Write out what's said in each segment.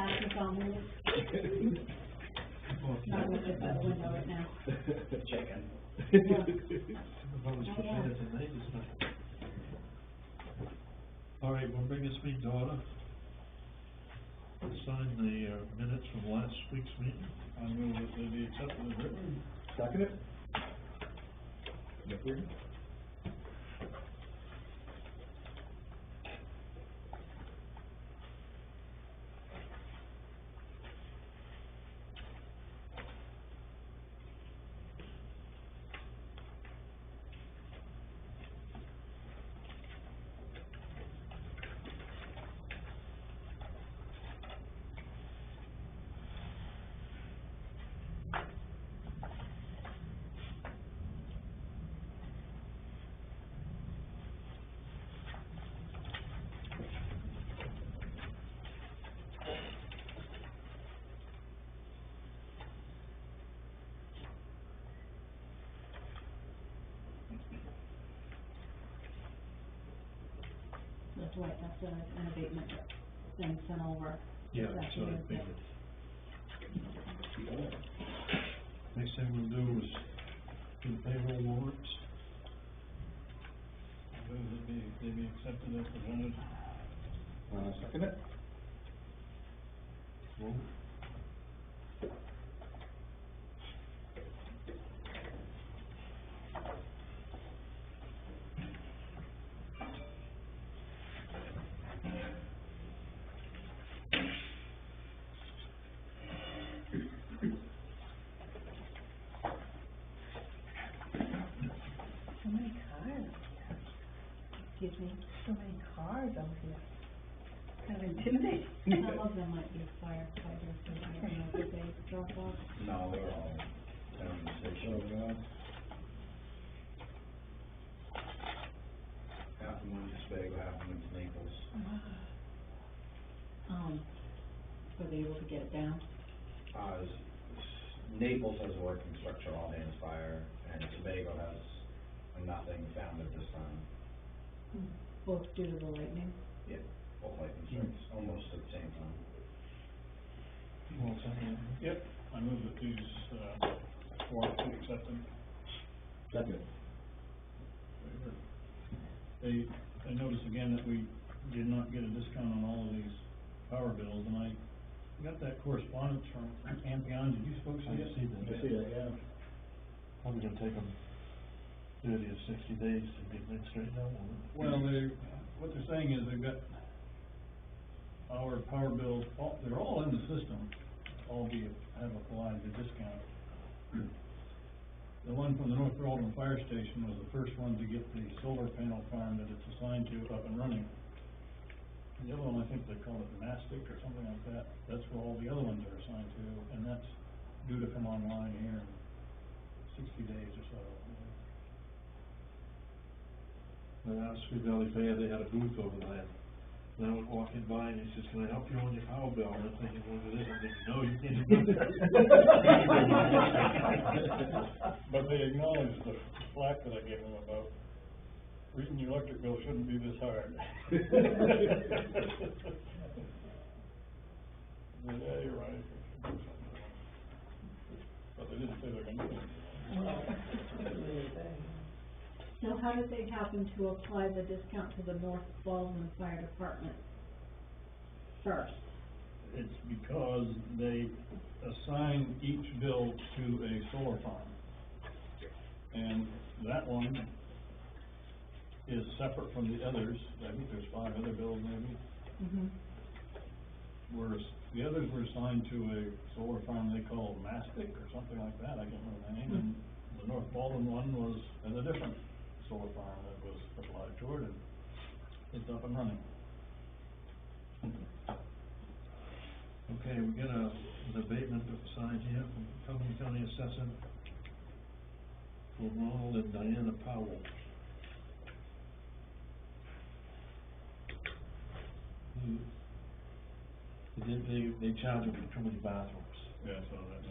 passes, I'll move. Not look at that window right now. Chicken. All right, we'll bring this meeting to order. Sign the minutes from last week's meeting. I move that they be accepted as written. Second it? That's right, that's an abatement thing sent over. Yeah, That's so what I it is, think next thing we'll do is do the payroll warrants. I move that they be accepted as presented. Second it? Vote. So many cars out here. Excuse me, So many cars out here. Kind of intimidating. some of them might be firefighters, so I don't know if they drop off. No, they're all down in the station. Half of them went to Spago, half of them went to Naples. Were they able to get it down? Naples has a working structure, all hands fire, and Tobago has nothing found at this time. Both due to the lightning? Yeah, both lightning strikes, almost at the same time. Well, second. Yep, I move that these, warrants be accepted. Second. I noticed again that we did not get a discount on all of these power bills, and I got that correspondence from Ampion. Did you folks see it? I see that. I see that, yeah. Probably gonna take them 30 or 60 days to get things straightened out. Well, what they're saying is they've got our power bills, they're all in the system, have applied the discount. The one from the North Rawdon Fire Station was the first one to get the solar panel farm that it's assigned to up and running. The other one, I think they call it Mastic or something like that, that's where all the other ones are assigned to, and that's due to come online here in 60 days or so. When I was at Sweet Valley Fair, they had a booth over there. And I was walking by and he says, "Can I help you on your power bill?" And I'm thinking, "What is this?" I'm thinking, "No, you can't do that." But they acknowledged the flack that I gave them about reading your electric bill shouldn't be this hard. Yeah, you're right. But they didn't say they're gonna do it. Now, how did they happen to apply the discount to the North Baldwin Fire Department first? It's because they assign each bill to a solar farm. And that one is separate from the others. I think there's 5 other bills maybe. Whereas the others were assigned to a solar farm they call Mastic or something like that, I can't remember the name. And the North Baldwin one was at a different solar farm that was applied to it, and it's up and running. Okay, we got an abatement signed here from Cumberland County Assessor for Ronald and Diana Powell. They charge them for too many bathrooms. Yeah, so that's,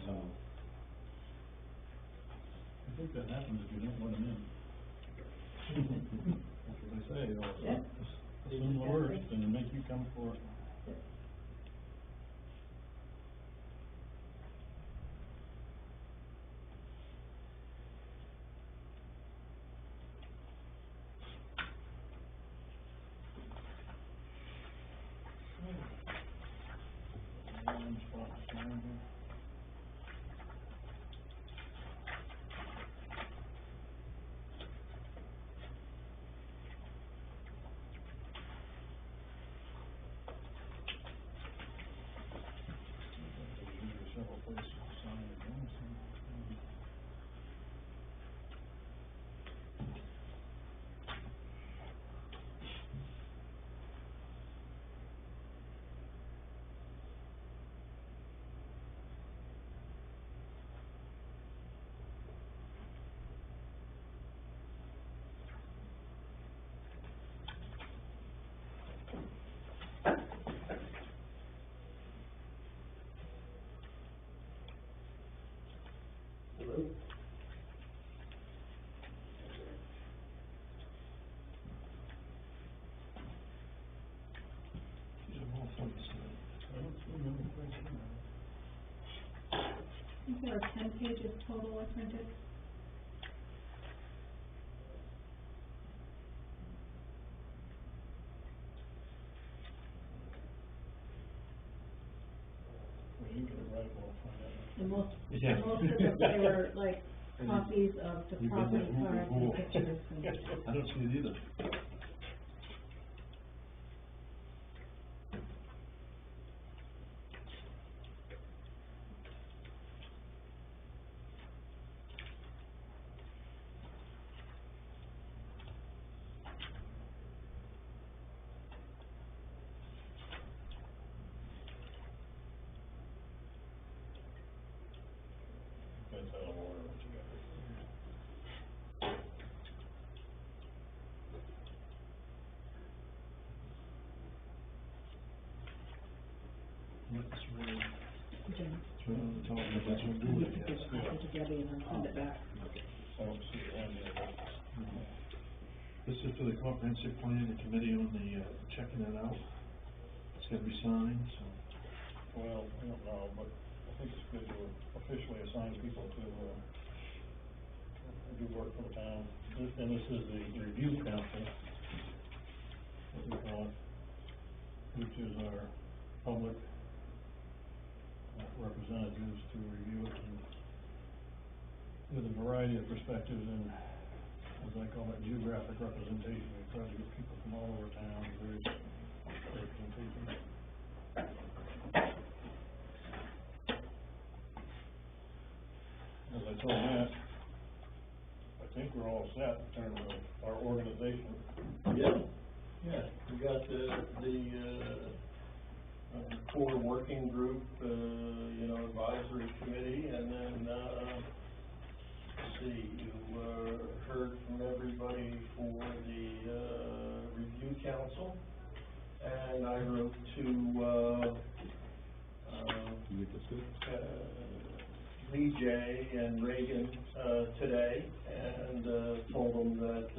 I think that happens if you don't let them in. That's what they say, they'll assume the worst and make you come for it. One spot to sign here. There's several places to sign again, so. Hello? These are all fun tonight. I don't see another place in there. I think there are 10 pages total I printed. Well, you get it right, we'll find out. And most, Yeah. most of them, they were like copies of the You've been property there cards and before. pictures and. I don't see it either. That's out of order what you got there. That's really, Jim, that's right on the top, but that's what you do need it, to give yes. a copy to Debbie and then send it back. I don't see it on there. This is for the comprehensive plan, the committee on the, checking it out. It's gotta be signed, so. Well, I don't know, but I think it's good to officially assign people to do work for the town. And this is the review council, what we call it, which is our public representatives to review it and with a variety of perspectives and, as I call it, geographic representation. We try to get people from all over town, various representation. As I told Matt, I think we're all set in terms of our organization. Yeah, we got the core working group, advisory committee, and then, let's see, you, heard from everybody for the, review council, and I wrote to, VJ and Reagan, today, and, told them that,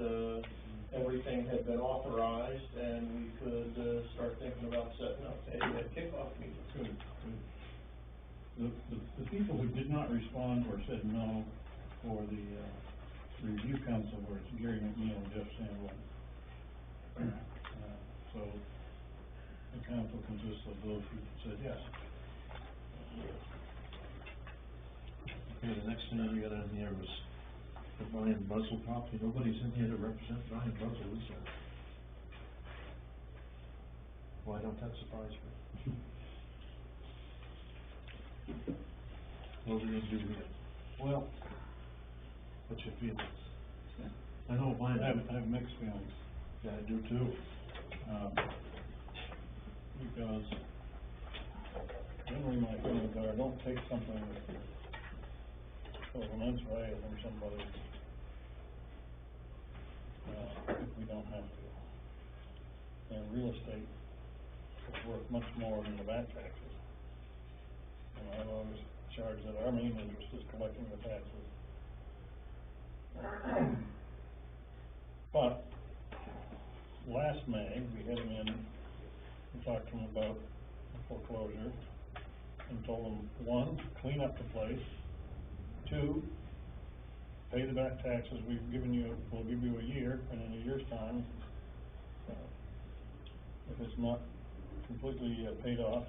everything had been authorized, and we could, start thinking about setting up a kickoff meeting. Good, good. The people who did not respond or said no for the, review council were Gary McNeil and Jeff Sandlin. So, the council consists of those who said yes. Okay, the next thing we got on here was the Brian Buzzell property. Nobody's in here to represent Brian Buzzell, is there? Why don't that surprise me? What are we gonna do here? Well, what's your feelings? I know mine, I have mixed feelings. yeah, I do too. Because generally my feelings are, don't take something for an immense way from somebody, if we don't have to. And real estate is worth much more than the back taxes. And I've always charged that our main interest is collecting the taxes. But last May, we had him in, we talked to him about foreclosure and told him, one, clean up the place, two, pay the back taxes we've given you, we'll give you a year, and in a year's time, if it's not completely paid off,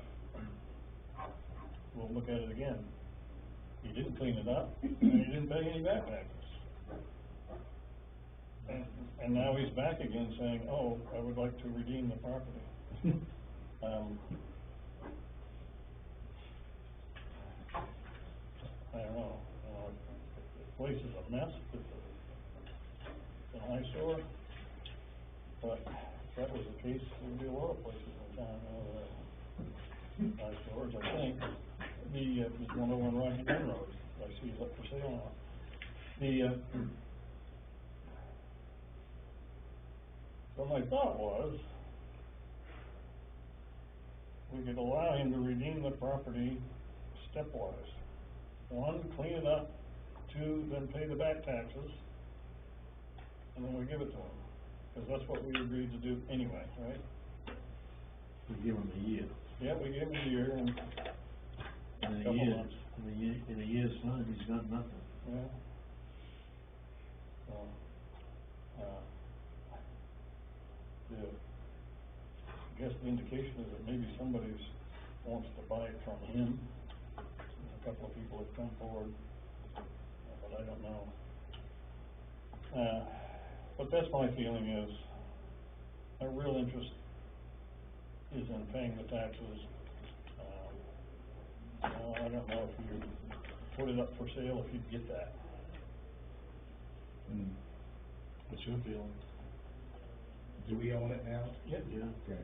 we'll look at it again. He didn't clean it up, and he didn't pay any back taxes. And now he's back again saying, oh, I would like to redeem the property. I don't know, the place is a mess, it's an eyesore, but if that was the case, there would be a lot of places in town, eyesores, I think. There's one over on Rocky Run Road, I see is up for sale now. So my thought was, we could allow him to redeem the property stepwise. 1, clean it up, 2, then pay the back taxes, and then we give it to him. Because that's what we agreed to do anyway, right? We give him a year. Yeah, we gave him a year and In a couple year, months. in a year's time, he's got nothing. Yeah. So, I guess the indication is that maybe somebody wants to buy it from him. A couple of people have come forward, but I don't know. But that's my feeling is, our real interest is in paying the taxes. I don't know if you put it up for sale, if you'd get that. What's your feeling? Do we own it now? Yeah. Yeah. Okay.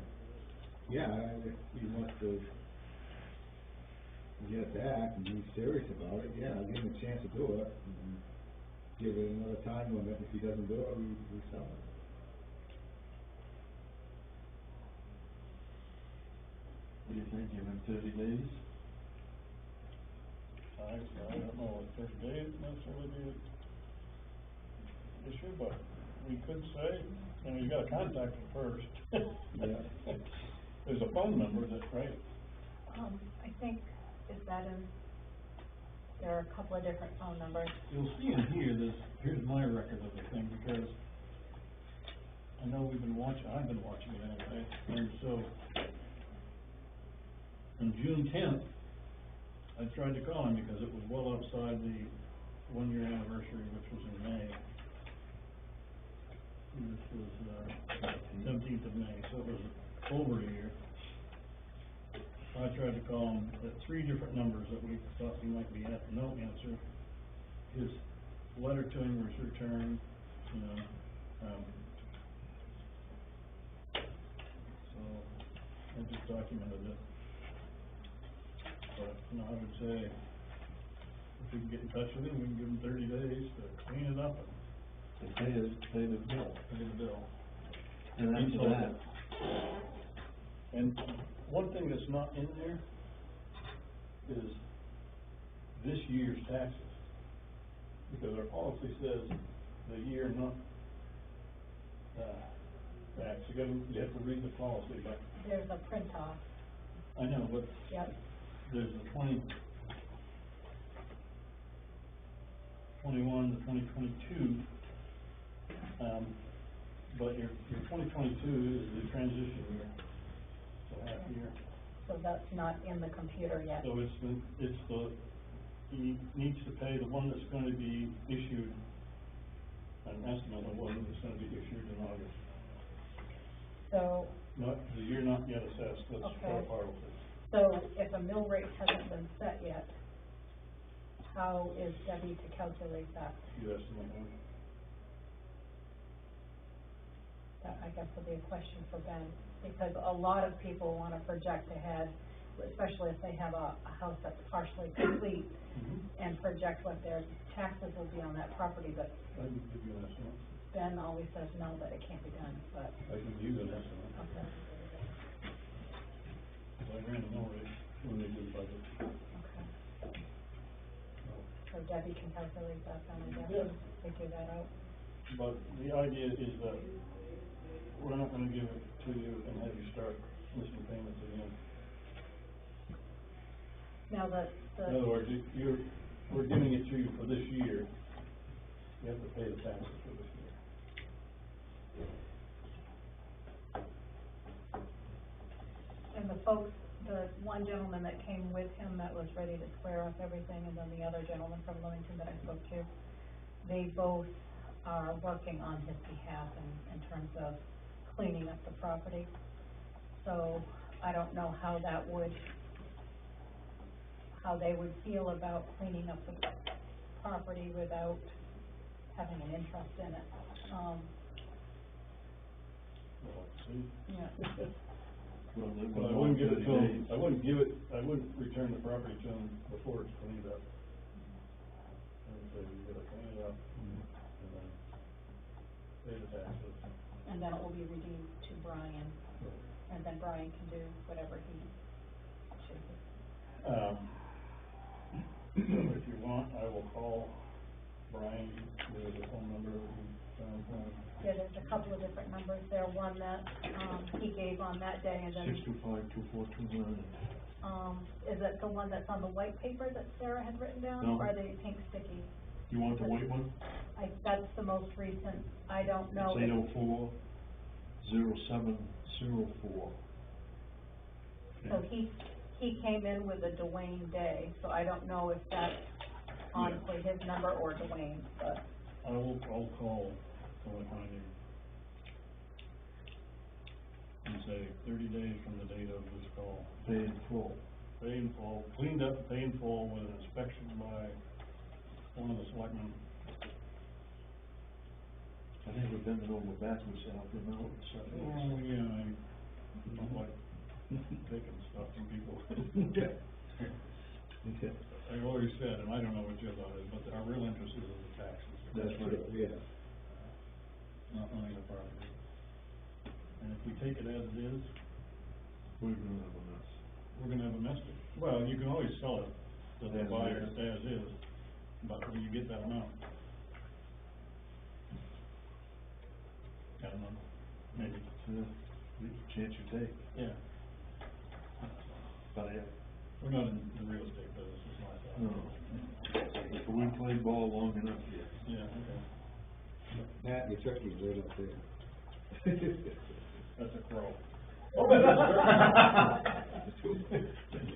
Yeah, if he wants to get it back and be serious about it, yeah, I'll give him a chance to do it. And give it another time limit. If he doesn't do it, we sell it. What do you think, give him 30 days? I don't know if 30 days necessarily be an issue, but we could say, you gotta contact him first. Yeah. There's a phone number that, right? I think, is that there are a couple of different phone numbers. You'll see in here, here's my record of the thing, because I know I've been watching it anyway, and so, on June 10th, I tried to call him because it was well outside the 1-year anniversary, which was in May. This was, 17th of May, so it was over a year. I tried to call him at 3 different numbers that we thought he might be at, no answer. His letter to him was returned, so I just documented it. But, I would say, if we can get in touch with him, we can give him 30 days to clean it up And pay the bill. and pay the bill. And after So- that, And one thing that's not in there is this year's taxes. Because our policy says the year not, tax, you have to read the policy, but There's a print off. I know, but Yep. there's the 2021 to 2022, but your 2022 is the transition year, so half year. So that's not in the computer yet. So he needs to pay the one that's gonna be issued, an estimate of one that's gonna be issued in August. So, Not, the year not yet assessed, that's Okay. for policy. so if a mill rate hasn't been set yet, how is Debbie to calculate that? You estimate one. That, I guess, will be a question for Ben, because a lot of people wanna project ahead, especially if they have a house that's partially complete, and project what their taxes will be on that property, but I can give you an estimate, Ben always says no, that it can't be done, but, I can use an estimate, okay, so I ran a mill rate when they did budget. okay. So Debbie can calculate that then, I guess, Yeah. and figure that out. But the idea is that we're not gonna give it to you and have you start missing payments again. Now, In other words, we're giving it to you for this year, you have to pay the taxes for this year. and the folks, the one gentleman that came with him that was ready to square up everything, and then the other gentleman from Livingston that I spoke to, they both are working on his behalf in terms of cleaning up the property. So I don't know how they would feel about cleaning up the property without having an interest in it. Well, see, Yeah. Well, then but I we'll wouldn't give it 30 to them, days. I wouldn't return the property to them before it's cleaned up. And say, you gotta clean it up, and then pay the taxes. And then it will be redeemed to Brian, and then Brian can do whatever he chooses. If you want, I will call Brian, there's a phone number that you found for him. Yeah, there's a couple of different numbers there, one that, he gave on that day, and then, 625-2429. is it the one that's on the white paper that Sarah had written down? No. Or are they pink sticky? You want the white one? That's the most recent, I don't know. It's 804-0704. So he came in with a Dwayne Day, so I don't know if that's honestly his number or Dwayne's, but. I'll call Selectmen Meeting and say 30 days from the date of this call. Pay in full. Pay in full, cleaned up, pay in full with an inspection by one of the selectmen. I think we're bending over backwards to help him out and stuff. Oh, yeah, I don't like taking stuff from people. I've always said, and I don't know what your thought is, but our real interest is in the taxes. That's right. Yeah. Not owning the property. And if we take it as it is, We're gonna have a mess. we're gonna have a mess. Well, you can always sell it to the As buyer is. as is, but when you get that amount. I don't know, maybe, It's a chance you take. yeah. But We're not in the real estate business, it's not that. no. But we played ball long enough here. Yeah, okay. Matt, your turkey's right up there. That's a crow.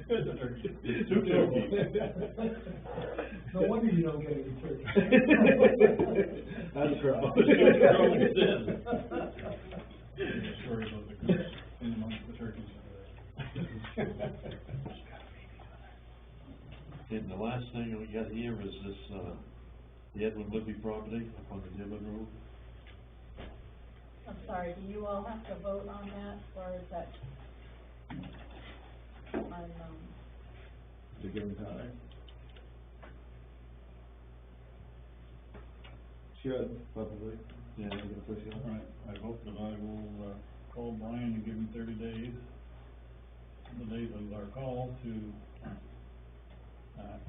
It's a turkey. It's two turkeys. No wonder you don't get any turkey. That's a crow. Story about the goose in amongst the turkeys. And the last thing we got here is this, the Edwin Libby property up on the Dearborn Road. I'm sorry, do you all have to vote on that, or is that on, To give him time. Should, probably. Yeah. We're gonna push it. All right, I hope that I will, call Brian and give him 30 days, the date of our call to,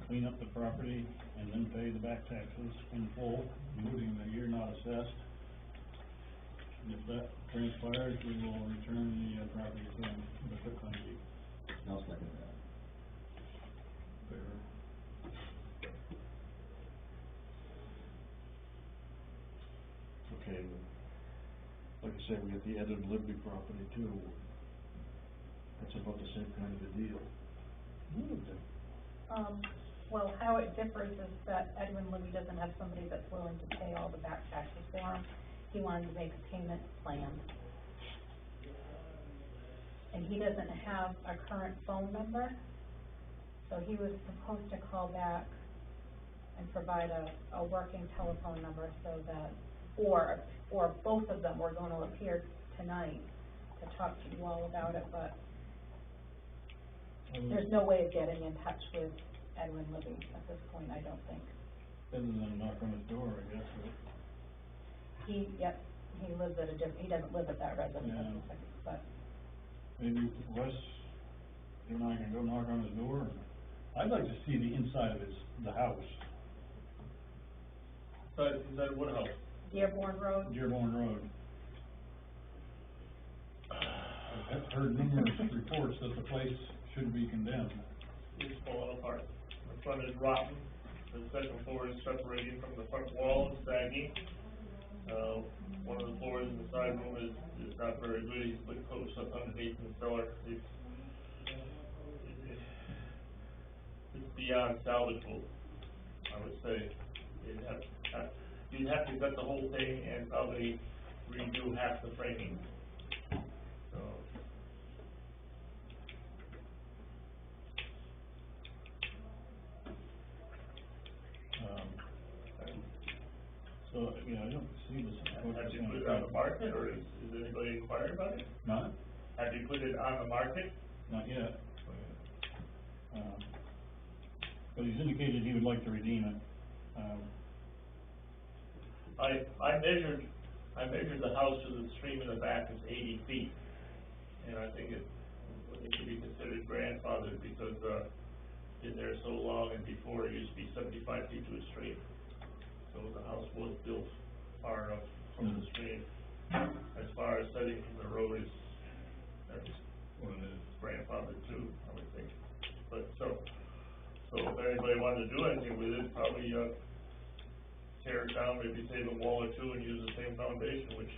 clean up the property and then pay the back taxes in full, including the year not assessed. And if that transpires, we will return the, property to him, the quick claim deed. I'll second that. Fair. Okay, like I said, we got the Edwin Libby property too. That's about the same kind of a deal. well, how it differs is that Edwin Libby doesn't have somebody that's willing to pay all the back taxes for him. He wanted to make a payment plan. And he doesn't have a current phone number, so he was supposed to call back and provide a working telephone number so that, or both of them were going to appear tonight to talk to you all about it, but there's no way of getting in touch with Edwin Libby at this point, I don't think. Other than knock on his door, I guess, He lives at he doesn't live at that residence, Yeah. but maybe Wes, you and I can go knock on his door. I'd like to see the inside of the house, But is that what house? Dearborn Road, Dearborn Road. I've heard numerous reports that the place should be condemned. It's falling apart. The front is rotten, the second floor is separating from the front wall and sagging. One of the floors in the side room is not very good, he's put posts up underneath in the cellar, it's beyond salvageable, I would say. You'd have to cut the whole thing and probably redo half the framing. So, So, yeah, I don't see this. have you put it on the market, or is anybody inquiring about it? Not, Have you put it on the market? not yet. But he's indicated he would like to redeem it. I measured the house to the stream in the back is 80 feet, and I think it should be considered grandfathered because, been there so long, and before it used to be 75 feet to a stream. So the house was built far enough from the stream. As far as setting from the road is, that's what it is, grandfathered too, I would think. But so if anybody wanted to do anything with it, probably, tear it down, maybe save a wall or two and use the same foundation, which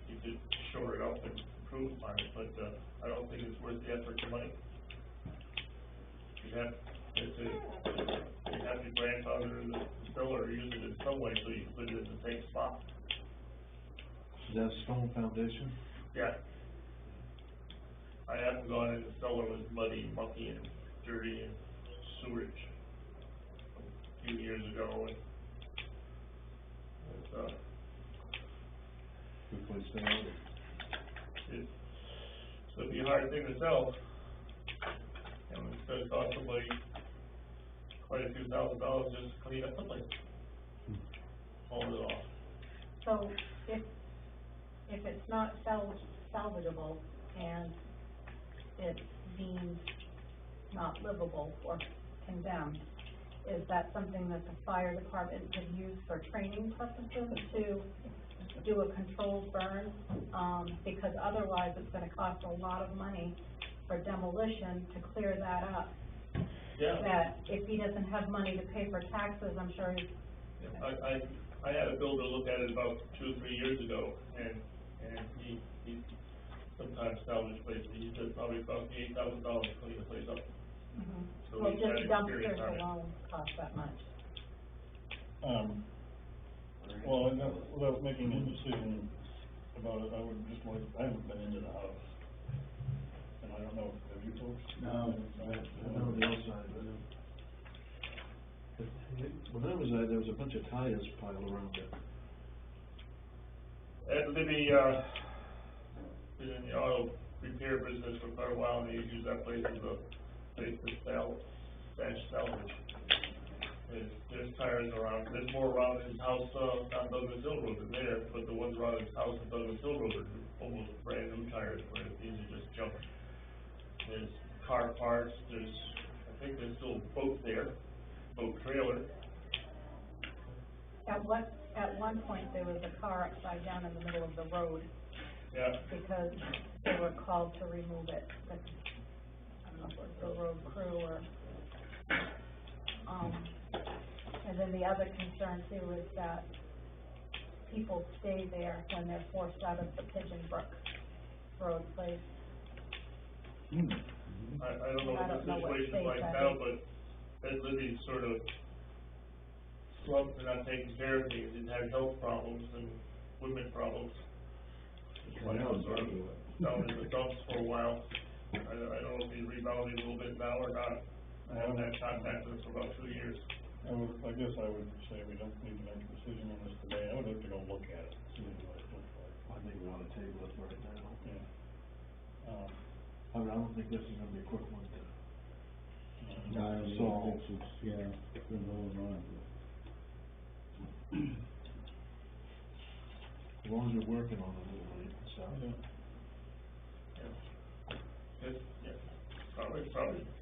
you could shore it up and improve upon it, but, I don't think it's worth the effort to money. You have to grandfather the cellar or use it in some way so you can put it in the same spot. Is that stone foundation? Yeah. I haven't gone in the cellar with muddy, mucky, and dirty and sewage a few years ago, and it's, Good place to have it. it's gonna be a hard thing to sell. You know, it's gonna cost somebody quite a few $1,000s just to clean up the place. Haul it off. So if it's not salvageable and it's deemed not livable or condemned, is that something that the fire department could use for training purposes to do a controlled burn? Because otherwise it's gonna cost a lot of money for demolition to clear that up. Yeah. That if he doesn't have money to pay for taxes, I'm sure he's. I had a builder look at it about 2 or 3 years ago, and he sometimes salvage places, he said probably cost me $8,000 to clean the place up. Mhm. So Well, he's had just experience dumpsters on it. alone cost that much. Well, without making a decision about it, I would just like, I haven't been into the house. And I don't know, have you folks? No. I know the outside, when I was there was a bunch of tires piled around it. Ed Libby, been in the auto repair business for quite a while, and he used that place as a place to stash salvage. There's tires around, there's more around his house, on Douglas Hill Road than there, but the ones around his house on Douglas Hill Road are almost brand new tires, where these are just junk. There's car parts, I think there's still a boat there, boat trailer. At one point, there was a car upside down in the middle of the road Yeah, because they were called to remove it. I don't know if it was the road crew or, and then the other concern too is that people stay there when they're forced out of the Pigeon Brook Road place. I don't know I what don't the know what situation's state like that now, is. but Ed Libby's sort of slumped and not taking care of things, he's had health problems and women problems. Well, that was right. Down in the dumps for a while. I don't know if he's rebounding a little bit now or not. I haven't had contact with him for about 2 years. I guess I would say we don't need to make a decision on this today. I would like to go look at it, see what it looks like. I think we ought to table it right now. Yeah. I don't think this is gonna be a quick one to, No, I don't So- think it's, yeah, it's been rolling on. as long as you're working on it a little bit, so. Yeah. Probably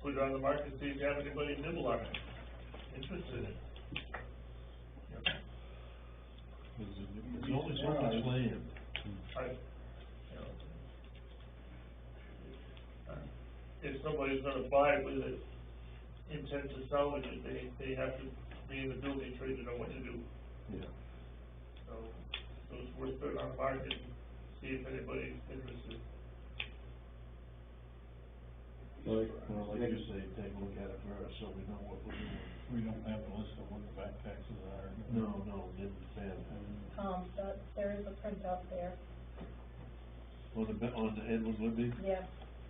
put it on the market, see if you have anybody nibble on it, interested in it. Yeah. There's only so much land. If somebody's gonna buy it with it, intent to salvage it, they have to be in the building trade to know what to do. Yeah. So it's worth putting on the market and see if anybody's interested. Like, Well, like you say, take a look at it first, so we know what we're doing. We don't have a list of what the back taxes are. No, didn't say that. There is a printout there. On the Edwin Libby? Yeah,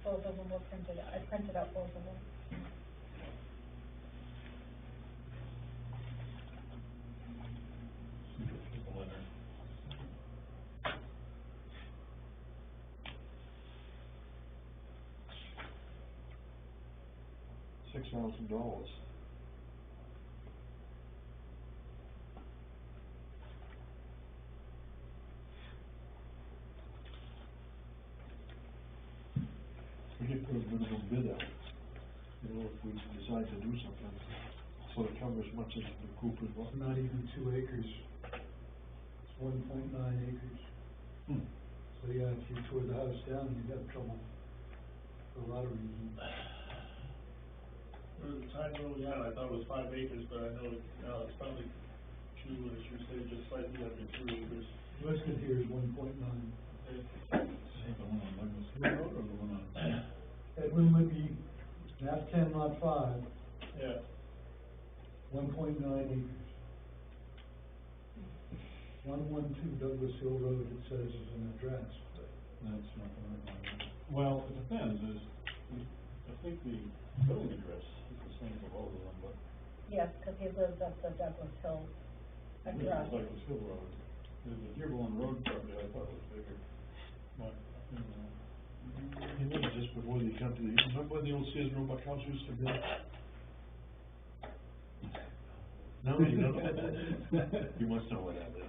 both of them were printed, I printed out both of them. People in there. $6,000. We could put a minimum bid out, if we decide to do something, so to cover as much as the group is It's wanting. not even 2 acres. It's 1.9 acres. So yeah, if you tore the house down, you'd have trouble for a lot of reasons. There was a time early on, I thought it was 5 acres, but I know now it's probably 2, as you say, just slightly under 2 acres. Listed here is 1.9. Is the one on Legacy Road or the one on? Edwin Libby, map 10, lot 5, Yeah. 1.9 acres. 112 Douglas Hill Road, it says, is an address, but That's not the right one. Well, it depends, I think the building address is the same for both of them, but. Yes, because he lives at the Douglas Hill address. It's Douglas Hill Road. The Dearborn Road property, I thought was bigger, but, You know, just before you come to the, remember where the old Sears Roebuck house used to be? No, you don't know? You must know where that is.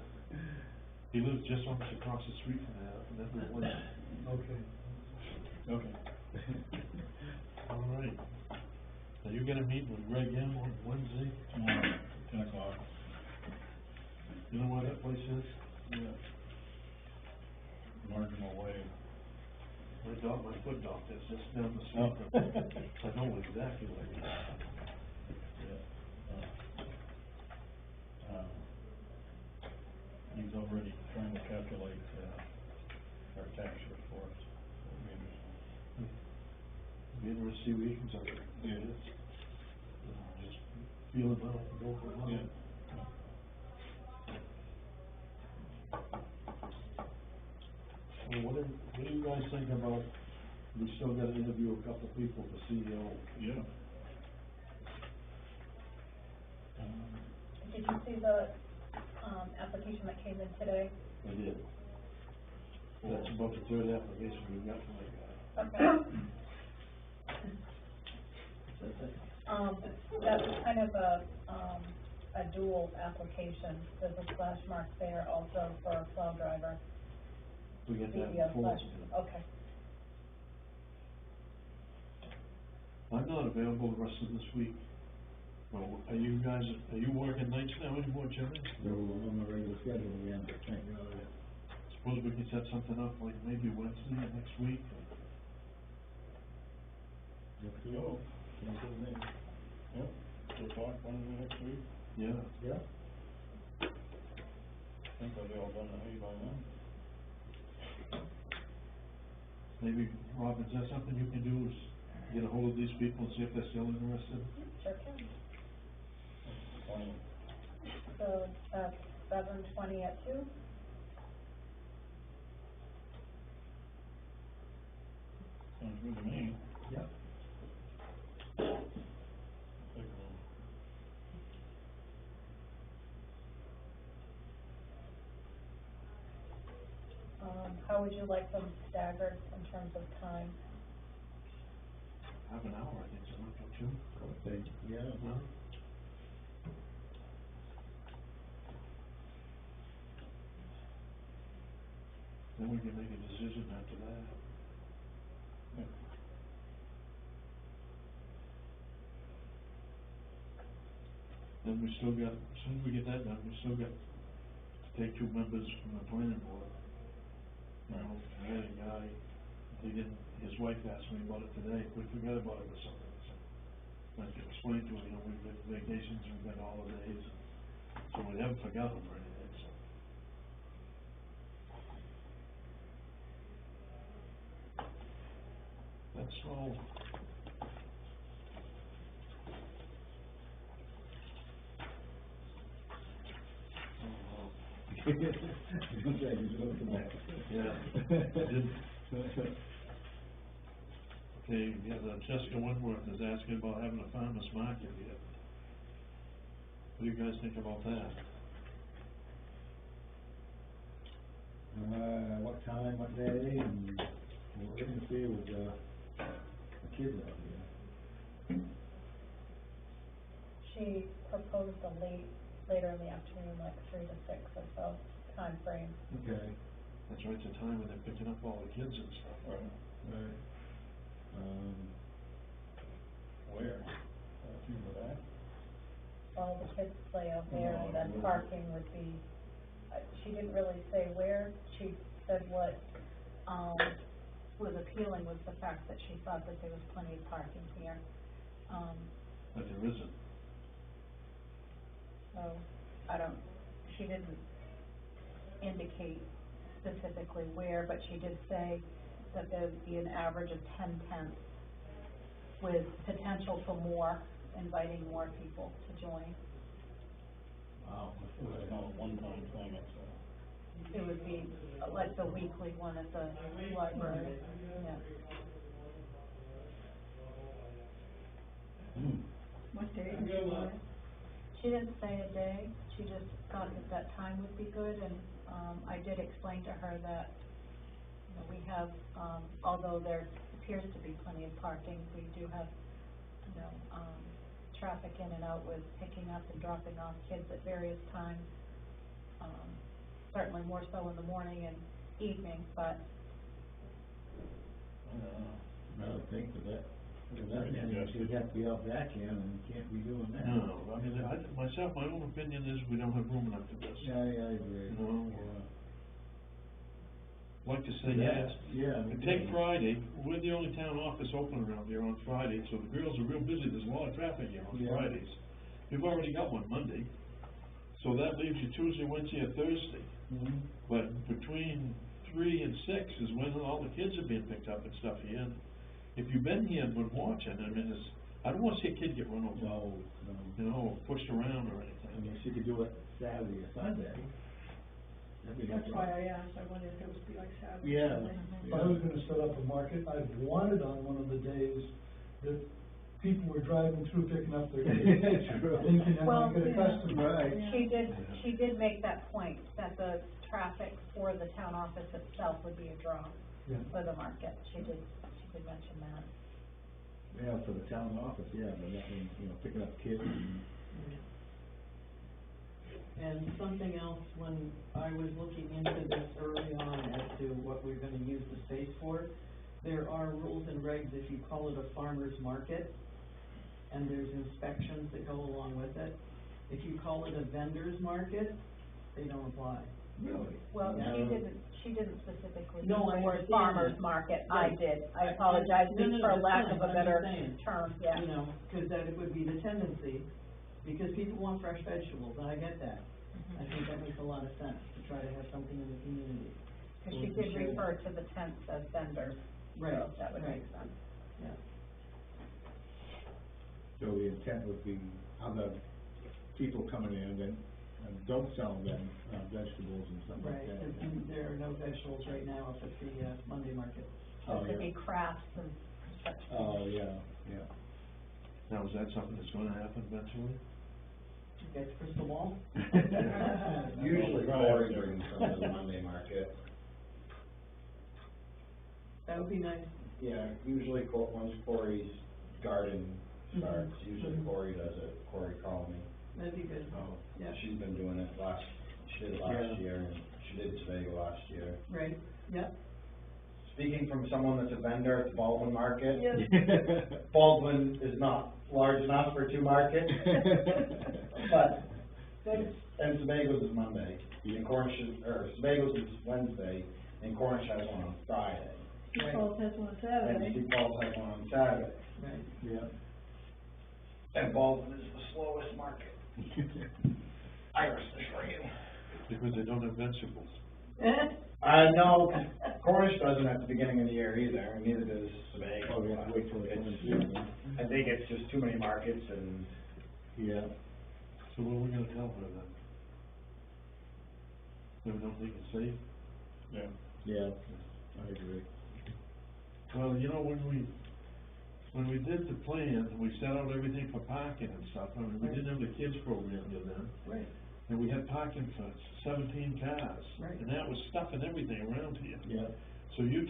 He lives just almost across the street from that little lane. okay. Okay. All right. Now, you're gonna meet with Greg M on Wednesday? Tomorrow, 10 o'clock. You know where that place is? Yeah. Marginal Way. My foot doctor is just down the Oh. street. I know exactly where it is. Yeah. He's already trying to calculate, our tax rate for us. It'll be interesting. Be interested to see what he comes up with. Yeah. Just feel it out, go for it. Yeah. Well, what do you guys think about, we still gotta interview a couple people for CEO? Yeah. Did you see the, application that came in today? I did. That's about the third application we've got from that guy. Okay. That's kind of a dual application, there's a slash mark there also for a plow driver. We get that Yeah, before. okay. I'm not available the rest of this week. Well, are you working nights now anymore, Jimmy? they're on the regular schedule again, thank God. Suppose we can set something up like maybe Wednesday or next week? Go. Yep. 2 o'clock, Wednesday next week. Yeah. Yeah? I think I'll be all done the hay by then. Maybe, Rob, is that something you can do, is get a hold of these people and see if they're still interested? Sure can. Fine. So, 7:20 at 2? Sounds good to me. Yeah. Take a little. How would you like them staggered in terms of time? Half an hour, I think, so not for 2. Okay, yeah. No? Then we can make a decision after that. Yeah. Then we still got, as soon as we get that done, we still got to take 2 members from the planning board. You know, I had a guy, his wife asked me about it today, we forgot about it or something, so. I had to explain to him, you know, we've got vacations, we've got holidays, so we haven't forgotten or anything, so. That's all Yeah. Okay, yeah, Jessica Wentworth is asking about having a farmer's market here. What do you guys think about that? What time, what day, and we're gonna see with, the kids out here. She proposed later in the afternoon, like 3 to 6 or so time frame. Okay. That's right, it's a time when they're picking up all the kids and stuff. Right. Where? Through the back? All the kids play out there, and then parking would be, she didn't really say where. She said what, was appealing was the fact that she thought that there was plenty of parking here. But there isn't. So, she didn't indicate specifically where, but she did say that there would be an average of 10 tents with potential for more, inviting more people to join. Wow. It's not a one-time thing, it's It would be like the weekly one at the library, yeah. What day did you want it? She didn't say a day, she just thought that time would be good, and, I did explain to her that, you know, we have, although there appears to be plenty of parking, we do have, you know, traffic in and out with picking up and dropping off kids at various times. Certainly more so in the morning and evening, but I would think that, you'd have to be out vacuuming, and you can't be doing that. No, I mean, myself, my own opinion is we don't have room enough for this. Yeah, I agree. No. Yeah. Like to say yes. Yeah. Take Friday, we're the only town office open around here on Friday, so the girls are real busy, there's a lot of traffic here on Yeah. Fridays. We've already got one Monday, so that leaves you Tuesday, Wednesday, and Thursday. Mm-hmm. But between 3 and 6 is when all the kids are being picked up and stuff here. And if you've been here and been watching, I mean, I don't wanna see a kid get run over. No. You know, pushed around or I anything. mean, she could do it Saturday or Sunday. That's why I asked, I wondered if it would be like Saturday. Yeah. Sunday. If I was gonna set up a market, I'd want it on one of the days that people were driving through picking up their kids. True. Thinking that Well, might get a yeah. customer. Right. she did make that point, that the traffic for the town office itself would be a draw Yeah. for the market. She did mention that. Yeah, for the town office, yeah, but nothing, picking up kids and. And something else, when I was looking into this early on as to what we're gonna use the space for, there are rules and regs if you call it a farmer's market, and there's inspections that go along with it. If you call it a vendor's market, they don't apply. Really? Well, Yeah. she didn't specifically use No, the I word understand farmer's that. market. I Right. did. I apologize No, no, for that's lack fine. of a I'm better just saying. term, yeah. You know, cause that would be the tendency, because people want fresh vegetables, and I get that. I think that makes a lot of sense, to try to have something in the community. Cause she did refer to the tents as vendors, Right, so that would right. make sense. Yeah. So the intent would be other people coming in and don't sell them vegetables and stuff like Right, that. and there are no vegetables right now up at the, Monday market. So Oh, it could yeah. be crafts and such. Oh, yeah. Now, is that something that's gonna happen eventually? Gets crystal ball? Usually Cory brings some to the Monday market. That would be nice. Yeah, usually once Cory's garden starts, usually Cory does it, Cory called me. That'd be good. Oh, Yeah. she's been doing it she did it last year, and she did Tobago last year. Right, yep. Speaking from someone that's a vendor at the Baldwin Market. Yes. Baldwin is not large enough for two markets, but, and Tobago's is Monday, and Cornish Tobago's is Wednesday, and Cornish has one on Friday. Right, Falls has one And Saturday. Sioux Falls has one on Saturday. right. Yeah. And Baldwin is the slowest market. Iris to show you. Because they don't have vegetables. No, Cornish doesn't at the beginning of the year either, and neither does Sebago. Oh, we have to wait till it comes It's- in. I think it's just too many markets and Yeah. So what are we gonna tell her then? They don't think it's safe. Yeah. Yeah, I agree. Well, you know, when we did the plan, we set out everything for parking and stuff, I mean, we didn't have the kids program yet then. Right, And we had parking for 17 cars. Right. And that was stuffing everything around here. Yeah. So you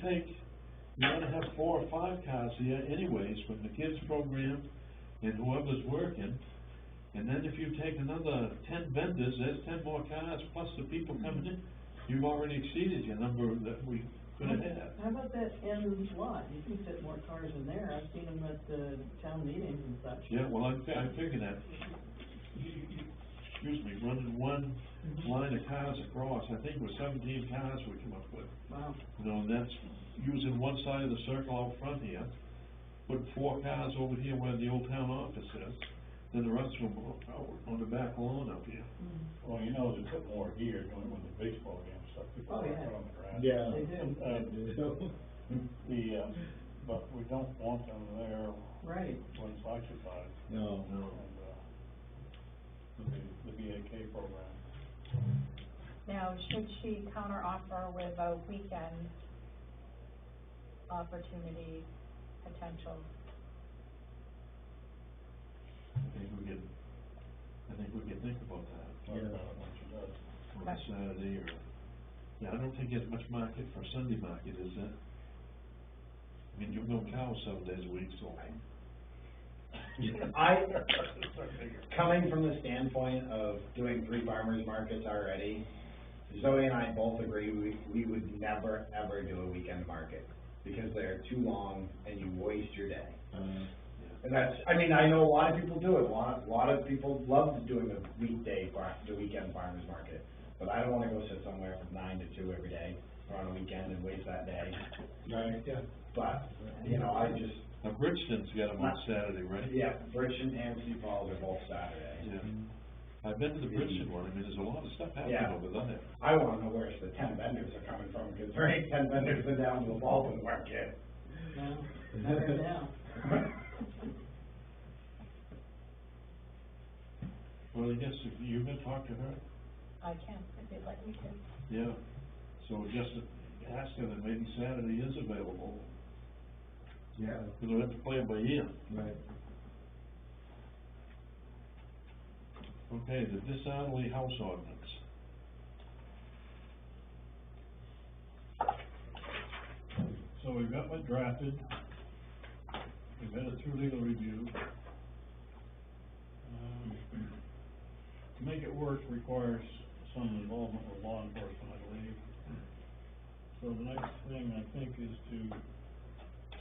wanna have 4 or 5 cars here anyways, from the kids program and whoever's working. And then if you take another 10 vendors, there's 10 more cars, plus the people coming in. You've already exceeded your number that we could have had. how about that end lot, you can fit more cars in there, I've seen them at the town meetings and such. Yeah, well, I figured that, excuse me, running one line of cars across, I think it was 17 cars we come up with. Wow. You know, and that's using one side of the circle out front here, put 4 cars over here where the old town office is, then the rest of them out on the back lawn up here. Well, you know, they put more here doing with the baseball game stuff, people Oh, are yeah. on the grass. Yeah. They do. But we don't want them there Right, when it's occupied, No, No. and, the BAK program. Now, should she counter offer with a weekend opportunity potential? I think we can think about that. Talk Yeah. about it when she does. On a Saturday or, yeah, I don't think there's much market for Sunday market, is there? I mean, you milk cows 7 days a week, so. Coming from the standpoint of doing 3 farmers markets already, Zoe and I both agree we would never, ever do a weekend market, because they're too long and you waste your day. And that's, I mean, I know a lot of people do it, a lot of people love doing the weekend farmers market, but I don't wanna go sit somewhere from 9 to 2 every day, or on a weekend and waste that day. right, yeah. But, you know, I just, Now, Bridgeton's got them on Saturday, right? yeah, Bridgeton and Sioux Falls are both Saturday. Yeah. I've been to the Bridgeton one, I mean, there's a lot of stuff happening Yeah. over there. I wanna know where the 10 vendors are coming from, because there ain't 10 vendors been down to the Baldwin market. no, never now. Well, I guess if you can talk to her, I can, if you'd like me to. yeah, so just ask her that maybe Saturday is available, Yeah, because we have to play it by ear. right. Okay, the disorderly house ordinance. So we've got what drafted, we've had it through legal review. To make it work requires some involvement with law enforcement, I believe. So the next thing, I think, is to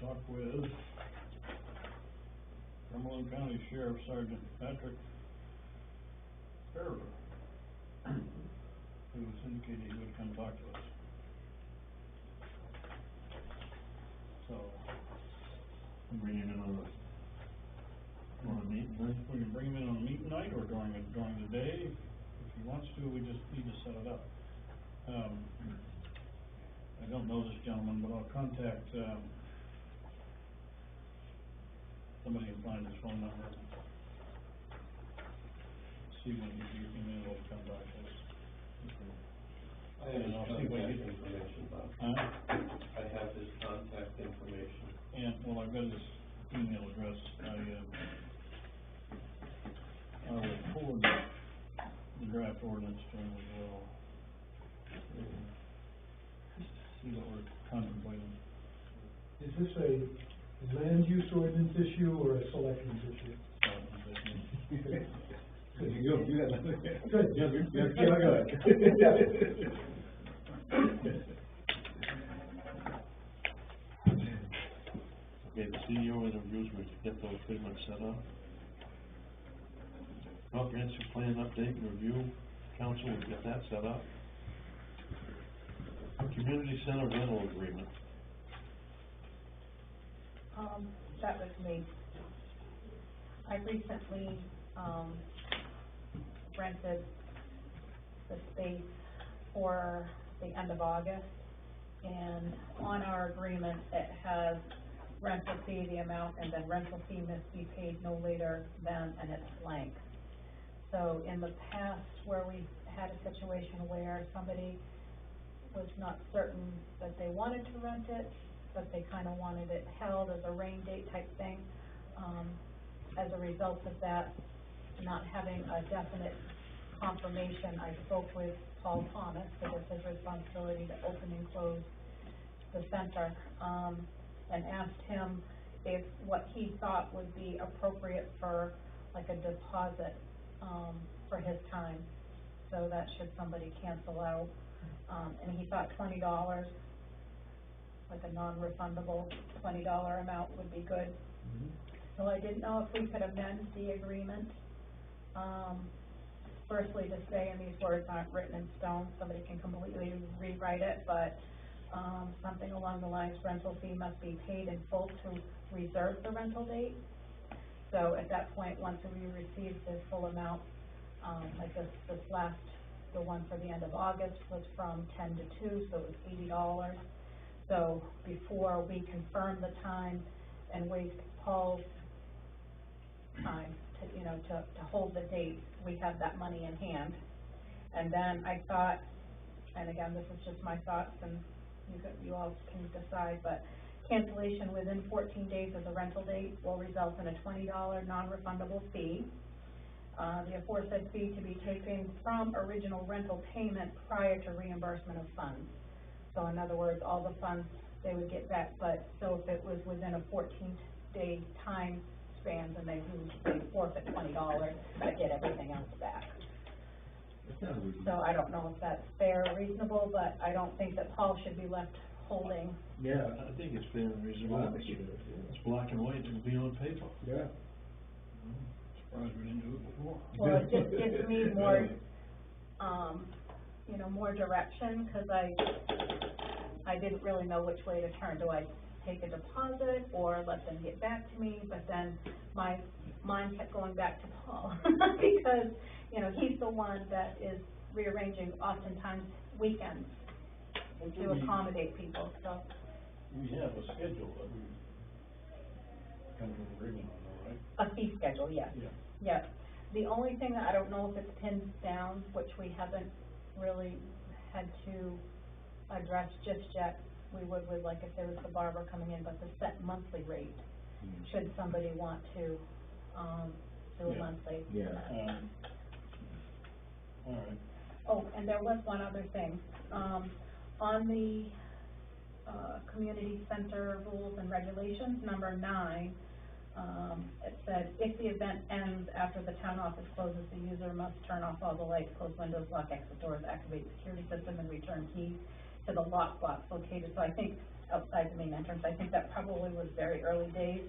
talk with Cumberland County Sheriff Sergeant Patrick Farrer, who was indicated he would come talk to us. So, Bring him in on a meeting night. we can bring him in on a meeting night or during the day. If he wants to, we just need to set it up. I don't know this gentleman, but I'll contact, somebody can find his phone number. See when he's able to come back to us. I have his And I'll see if I contact get- information, Bob. Huh? I have his contact information. And, well, I've got his email address. I will forward the draft ordinance to him as well. See what we're contemplating. Is this a land use ordinance issue or a selectmen's issue? You got nothing. Good. You're good. Okay, the CEO interviews, we can get those pretty much set up. Comprehensive plan update and review, council, we've got that set up. Community center rental agreement. That was me. I recently, rented the space for the end of August, and on our agreement, it has rental fee, the amount, and then rental fee must be paid no later than, and it's blank. So in the past, where we had a situation where somebody was not certain that they wanted to rent it, but they kinda wanted it held as a rain date type thing, as a result of that, not having a definite confirmation, I spoke with Paul Thomas, because it's his responsibility to open and close the center, and asked him if what he thought would be appropriate for like a deposit, for his time. So that should somebody cancel out, and he thought $20, like a non-refundable $20 amount would be good. So I didn't know if we could amend the agreement, firstly to say, and these words aren't written in stone, somebody can completely rewrite it, but, something along the lines, rental fee must be paid in full to reserve the rental date. So at that point, once we receive the full amount, like this last, the one for the end of August was from 10 to 2, so it was $80. So before we confirm the time and waste Paul's time to hold the date, we have that money in hand. And then I thought, and again, this is just my thoughts, and you all can decide, but cancellation within 14 days of the rental date will result in a $20 non-refundable fee. The aforesaid fee to be taken from original rental payment prior to reimbursement of funds. So in other words, all the funds they would get back, but so if it was within a 14-day time span, then they forfeit $20, I get everything else back. So I don't know if that's fair or reasonable, but I don't think that Paul should be left holding. Yeah. I think it's fair and reasonable. I think it is, yeah. It's black and white, it'll be on paper. Yeah. Surprised we didn't do it before. Well, it just gives me more, more direction, cause I didn't really know which way to turn. Do I take a deposit or let them get back to me? But then my mind kept going back to Paul, because, he's the one that is rearranging oftentimes weekends to accommodate people, so. We have a schedule that we come to an agreement on, though, right? A fee schedule, yes. Yeah. Yes. The only thing that I don't know if it's pinned down, which we haven't really had to address just yet, we would with, like, if there was the barber coming in, but the set monthly rate, should somebody want to, do a monthly. Yeah. All right. Oh, and there was one other thing, on the, community center rules and regulations, number 9, it said, if the event ends after the town office closes, the user must turn off all the lights, close windows, lock exit doors, activate the security system, and return keys to the lock box located, so I think, outside the main entrance, I think that probably was very early days,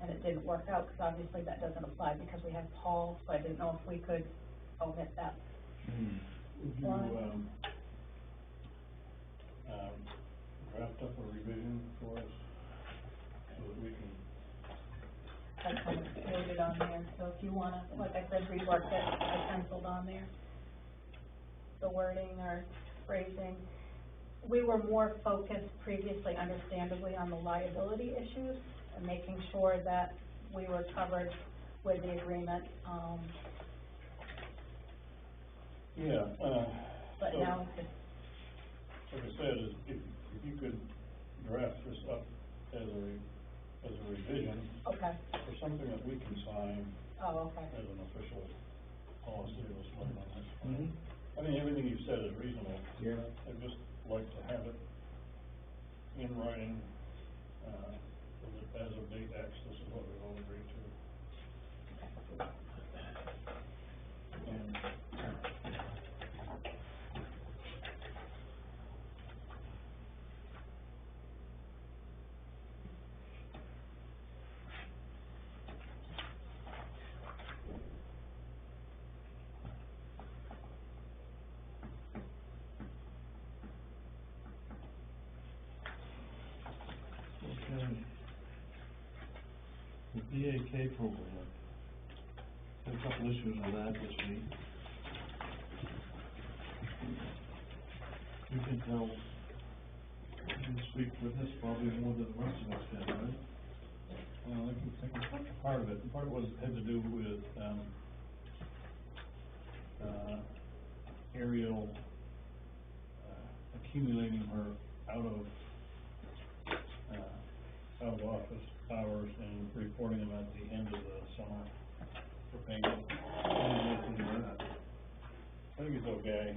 and it didn't work out, because obviously that doesn't apply because we have Paul, so I didn't know if we could omit that. Would you, draft up a revision for us so that we can, I kind of wrote it on there, so if you wanna, like I said, rework it, I penciled on there. The wording or phrasing. We were more focused previously, understandably, on the liability issues and making sure that we were covered with the agreement, but so, now it's just, like I said, if you could draft this up as a revision okay, for something that we can sign oh, okay. as an official policy or something on this. Mhm. I mean, everything you said is reasonable. Yeah. I'd just like to have it in writing, as of date X, this is what we've all agreed to. And Okay. The DAK program, had a couple issues with that this week. You can tell, you can speak for this probably more than the rest of us can, right? I can touch part of it. Part of it had to do with, Ariel, accumulating her out of office hours and reporting them at the end of the summer for payment. I think it's okay,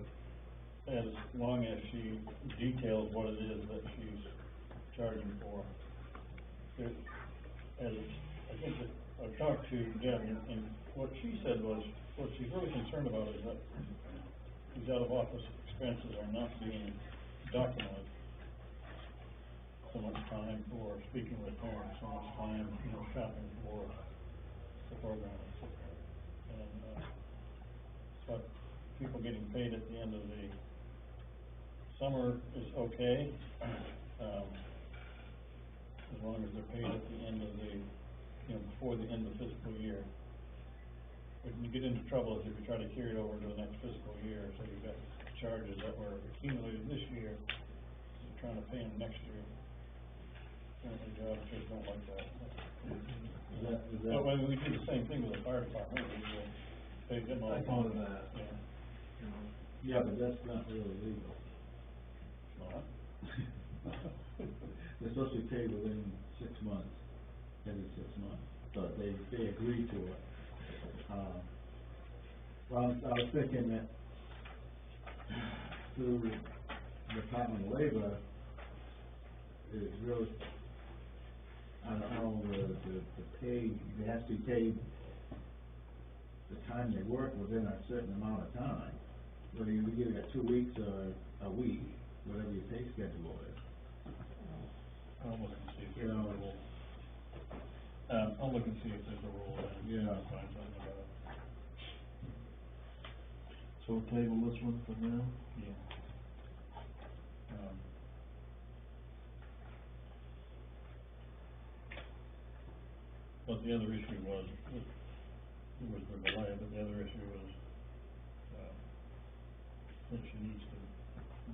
as long as she details what it is that she's charging for. As I think that I talked to Deb, and what she said was, what she's really concerned about is that these out-of-office expenses are not being documented. So much time for speaking with parents, so much time, shopping for the program, and but people getting paid at the end of the summer is okay, as long as they're paid at the end of the, before the end of the fiscal year. When you get into trouble is if you try to carry it over to the next fiscal year, so you've got charges that were accumulated this year, you're trying to pay them next year. Apparently the auditors don't like that. Is that? But we do the same thing with the fire department, we pay them all. I thought of that. Yeah. Yeah, but that's not really legal. What? They're supposed to be paid within 6 months, every 6 months, but they agree to it. Well, I was thinking that through the Department of Labor, is really, I don't know, the pay, they have to be paid the time they work within a certain amount of time. Whether you give it 2 weeks or a week, whatever your pay schedule is. I'll look and see if there's a rule. I'll look and see if there's a rule, and find something about it. So we'll table this one for now? Yeah. But the other issue was the delay, but the other issue was, that she needs to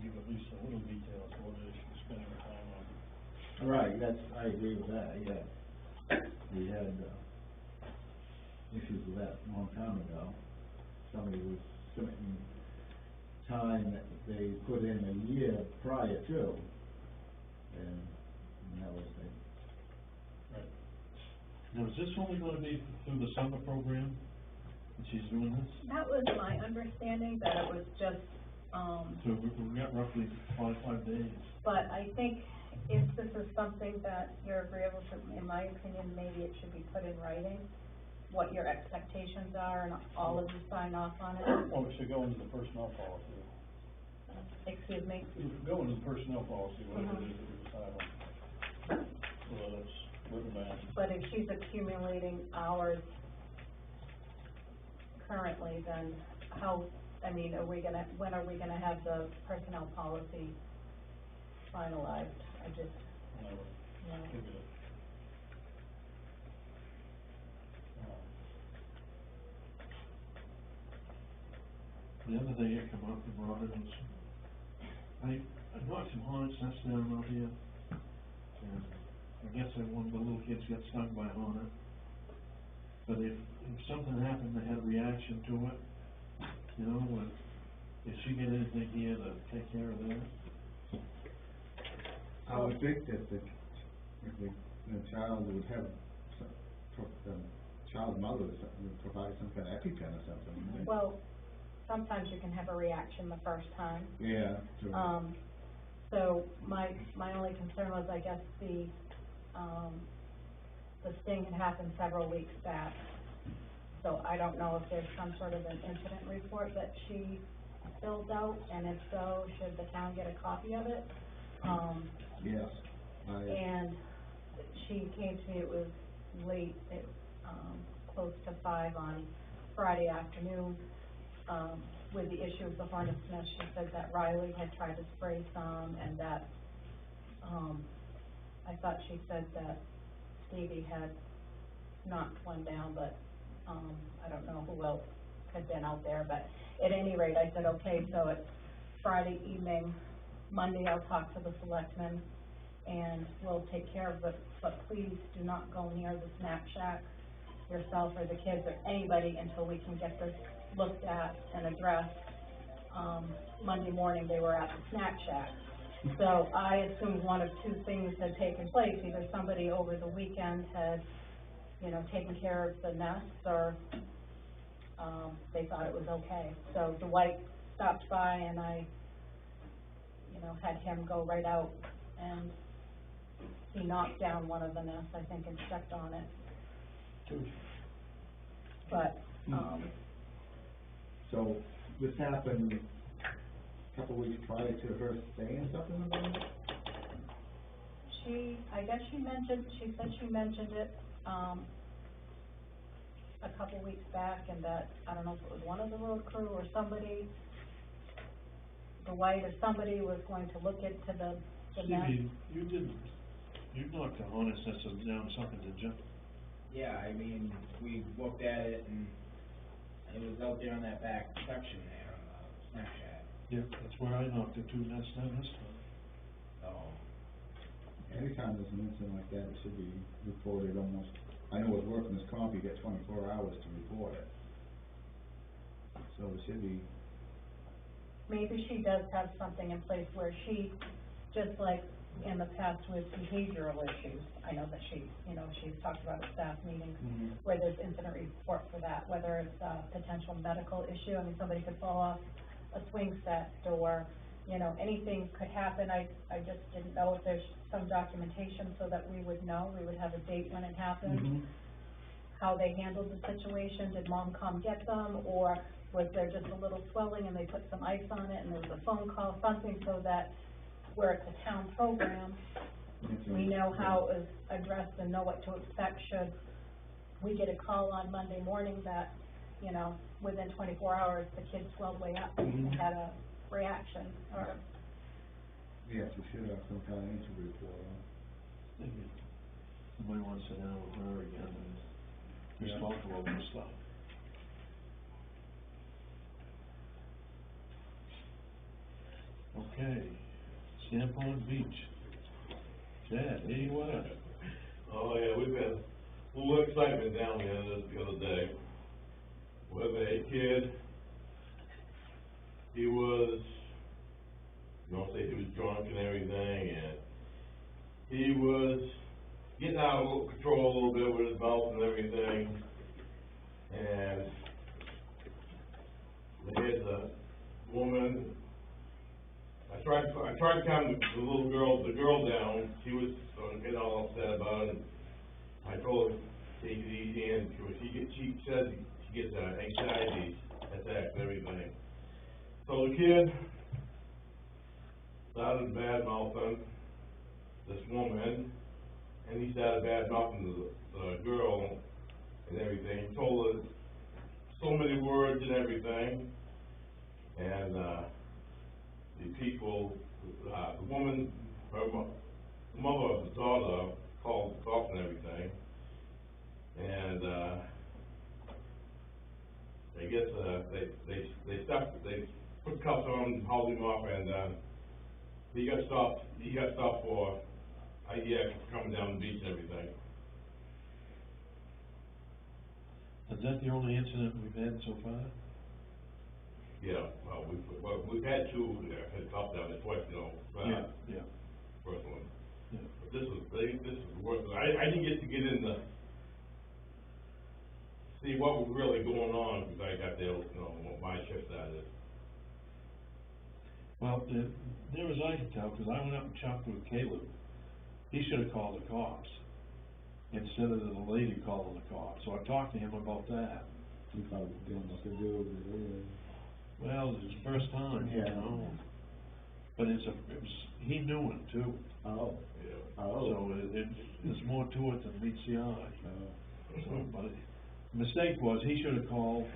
give at least a little detail of what it is she's spending her time on. Right, I agree with that, yeah. We had, issues with that a long time ago. Somebody was submitting time that they put in a year prior to, and that was the. Right. Now, is this only gonna be through the summer program, that she's doing this? That was my understanding, that it was just, So we got roughly five days. but I think if this is something that you're agreeable to, in my opinion, maybe it should be put in writing, what your expectations are, and all of you sign off on it. Oh, it should go into the personnel policy. Excuse me? It should go into the personnel policy, whatever it is that we decide on. Well, that's written down. But if she's accumulating hours currently, then when are we gonna have the personnel policy finalized? I just, Whenever. Yeah. Look at it. The other day it come up and brought it, and I knocked some hornet's nests down out here, and I guess one of the little kids got stung by a hornet. But if something happened, they had a reaction to it, if she get anything here to take care of that? I would think that the child would have, the child's mother would provide some kind of EpiPen or something. well, sometimes you can have a reaction the first time. Yeah, true. So my only concern was, I guess, the sting had happened several weeks back. So I don't know if there's some sort of an incident report that she filled out, and if so, should the town get a copy of it? Yes. And she came to me, it was late, close to 5 on Friday afternoon, with the issue of the hornet's nest. She said that Riley had tried to spray some, and that, I thought she said that Stevie had knocked one down, but, I don't know who else had been out there, but at any rate, I said, okay, so it's Friday evening, Monday I'll talk to the selectmen, and we'll take care of it, but please do not go near the snack shack, yourself or the kids or anybody until we can get this looked at and addressed. Monday morning, they were at the snack shack. So I assumed one of two things had taken place, either somebody over the weekend had, you know, taken care of the nests, or, they thought it was okay. So Dwight stopped by and I, you know, had him go right out, and he knocked down one of the nests, I think, and stepped on it. But, So, this happened a couple weeks prior to her saying something about it? I guess she said she mentioned it, a couple weeks back, and that, I don't know if it was one of the road crew or somebody, Dwight or somebody was going to look into the mess. Stevie, you knocked the honestness down something, did you? Yeah, I mean, we looked at it and it was out there on that back section there on the snack shack, Yeah, that's where I knocked the two nests down this time. so. Anytime there's an incident like that, it should be reported almost, I know with workman's comp, you get 24 hours to report it. So it should be, Maybe she does have something in place where she, just like in the past with behavioral issues, I know that she, you know, she's talked about at staff meetings, where there's incident report for that, whether it's a potential medical issue, I mean, somebody could fall off a swing set, or, you know, anything could happen. I just didn't know if there's some documentation so that we would know, we would have a date when it happened, how they handled the situation, did mom come get them, or was there just a little swelling and they put some ice on it and there was a phone call, something, so that where it's a town program, we know how it was addressed and know what to expect should we get a call on Monday morning that, you know, within 24 hours, the kid swelled way up and had a reaction, or, yes, we should have some kind of incident report on. Maybe somebody wants to sit down with her again and just Yeah. talk about this stuff. Okay, Sandpond Beach. Chad, hey, what up? Oh, yeah, we've had a little excitement down there the other day with a kid. He was, you know, say he was drunk and everything, and he was getting out of control a little bit with his mouth and everything, and there's a woman. I tried to calm the girl down. She was getting all upset about it. I told her, take it easy, and she says she gets anxiety attacks and everything. So the kid started bad mouthing this woman, and he started bad mouthing the girl and everything. He told her so many words and everything, and the people, the woman, her mother of the daughter called the cops and everything, and I guess they put cuffs on him, hauled him off, and he got stopped for coming down the beach and everything. Is that the only incident we've had so far? Yeah, well, we've had two had cops down there twice, you know. Yeah. First one. Yeah. But this is the worst. I didn't get in the see what was really going on because I got there, you know, when my shift started. Well, there as I can tell, because I went up and chopped with Caleb, he should have called the cops instead of the lady calling the cops. So I talked to him about that. He probably didn't know what to do with it. Well, it was his first time, you Yeah. know. But he knew it too. Oh. Yeah. Oh. So there's more to it than meets the eye. Oh. So, but the mistake was, he should have called,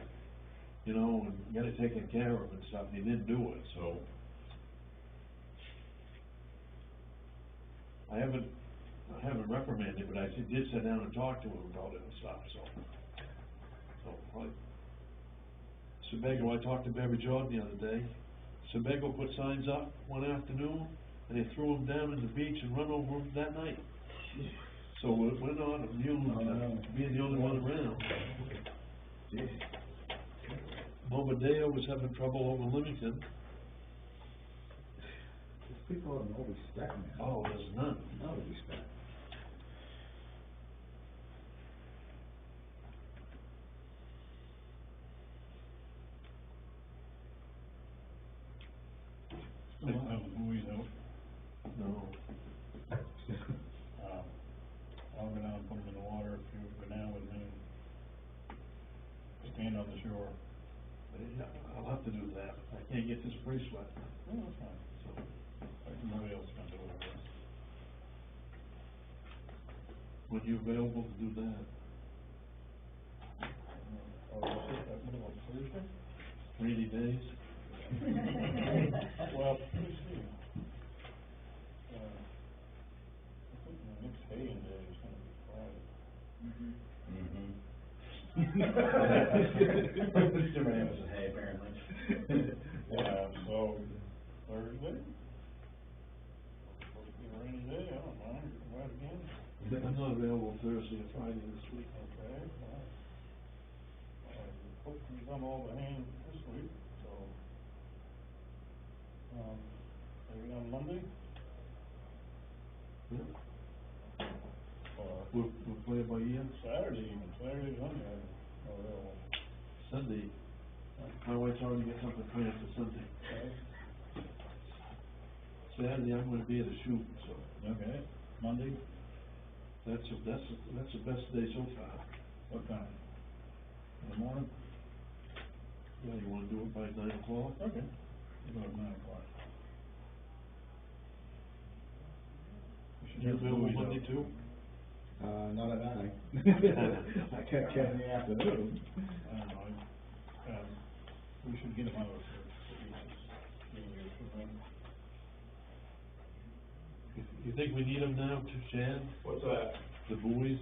you know, and got it taken care of and stuff, and he didn't do it, so. I haven't reprimanded, but I did sit down and talk to him about it and stuff, so. Sebago, I talked to Barry Jordan the other day. Sebago put signs up one afternoon, and they threw them down in the beach and run over them that night. So we're not immune to being the only one around. Jeez. Momadeo was having trouble over Leamington. These people have no respect, man. Oh, there's none. No respect. Still don't have the buoys out. No. I'll go down and put them in the water if you go down with me. Stand on the shore. Yeah, I'll have to do that. I can't get this bracelet. Oh, that's fine. So, Nobody else can do it, I guess. when you available to do that? What about Thursday? Rainy days? Well, let me see. I think the next haying day is gonna be Friday. Too many of us in hay, apparently. Yeah, so Thursday? Supposed to be a rainy day, I don't mind, you can ride again. I'm not available Thursday or Friday this week. Okay, well, hope we've done all the haying this week, so. Maybe on Monday? Yeah. Or We'll play it by ear. Saturday even, Saturday, Sunday, I'm available. Sunday, my wife's already got something planned for Sunday. Okay. Saturday, I'm gonna be at a shoot, so Okay, Monday, that's the best day so far. what time? In the morning? Yeah, you wanna do it by 9 o'clock? Okay. About 9 o'clock. You available Monday too? Not at 9. I can't catch in the afternoon. I don't know, we should get him out of the You think we need them now to Chad, What's that? the buoys?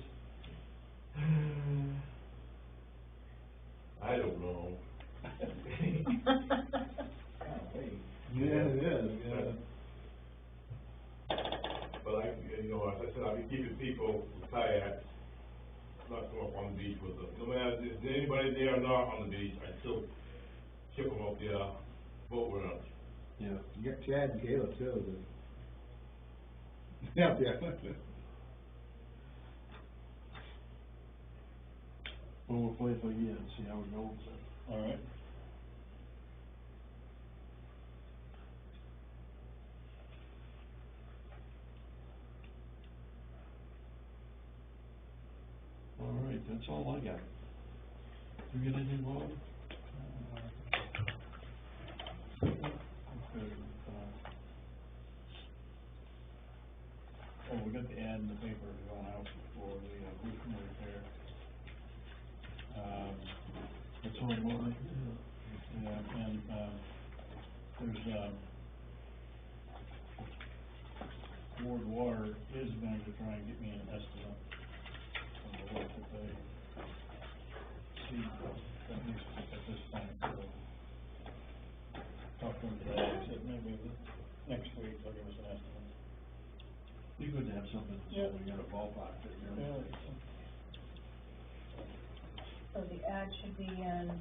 I don't know. Yeah, it is, yeah. But I, you know, as I said, I'll be keeping people with kayaks, not go up on the beach with them. No matter if there's anybody there or not on the beach, I still ship them up the, boat ramp. Yeah. You get Chad and Caleb too, yeah, yeah. Well, we'll play it by ear and see how it goes. All right. All right, that's all I got. You get anything, Bob? Oh, we got the ad in the paper going out for the roof repair. It's online. Yeah, and, there's, Ward Water is going to try and get me an estimate on the work that they see, at least at this point, so. Talked to them today, I said maybe next week they'll give us an estimate. Be good to have something, Yeah. so we got a ballpark figure. Yeah. So the ad should be in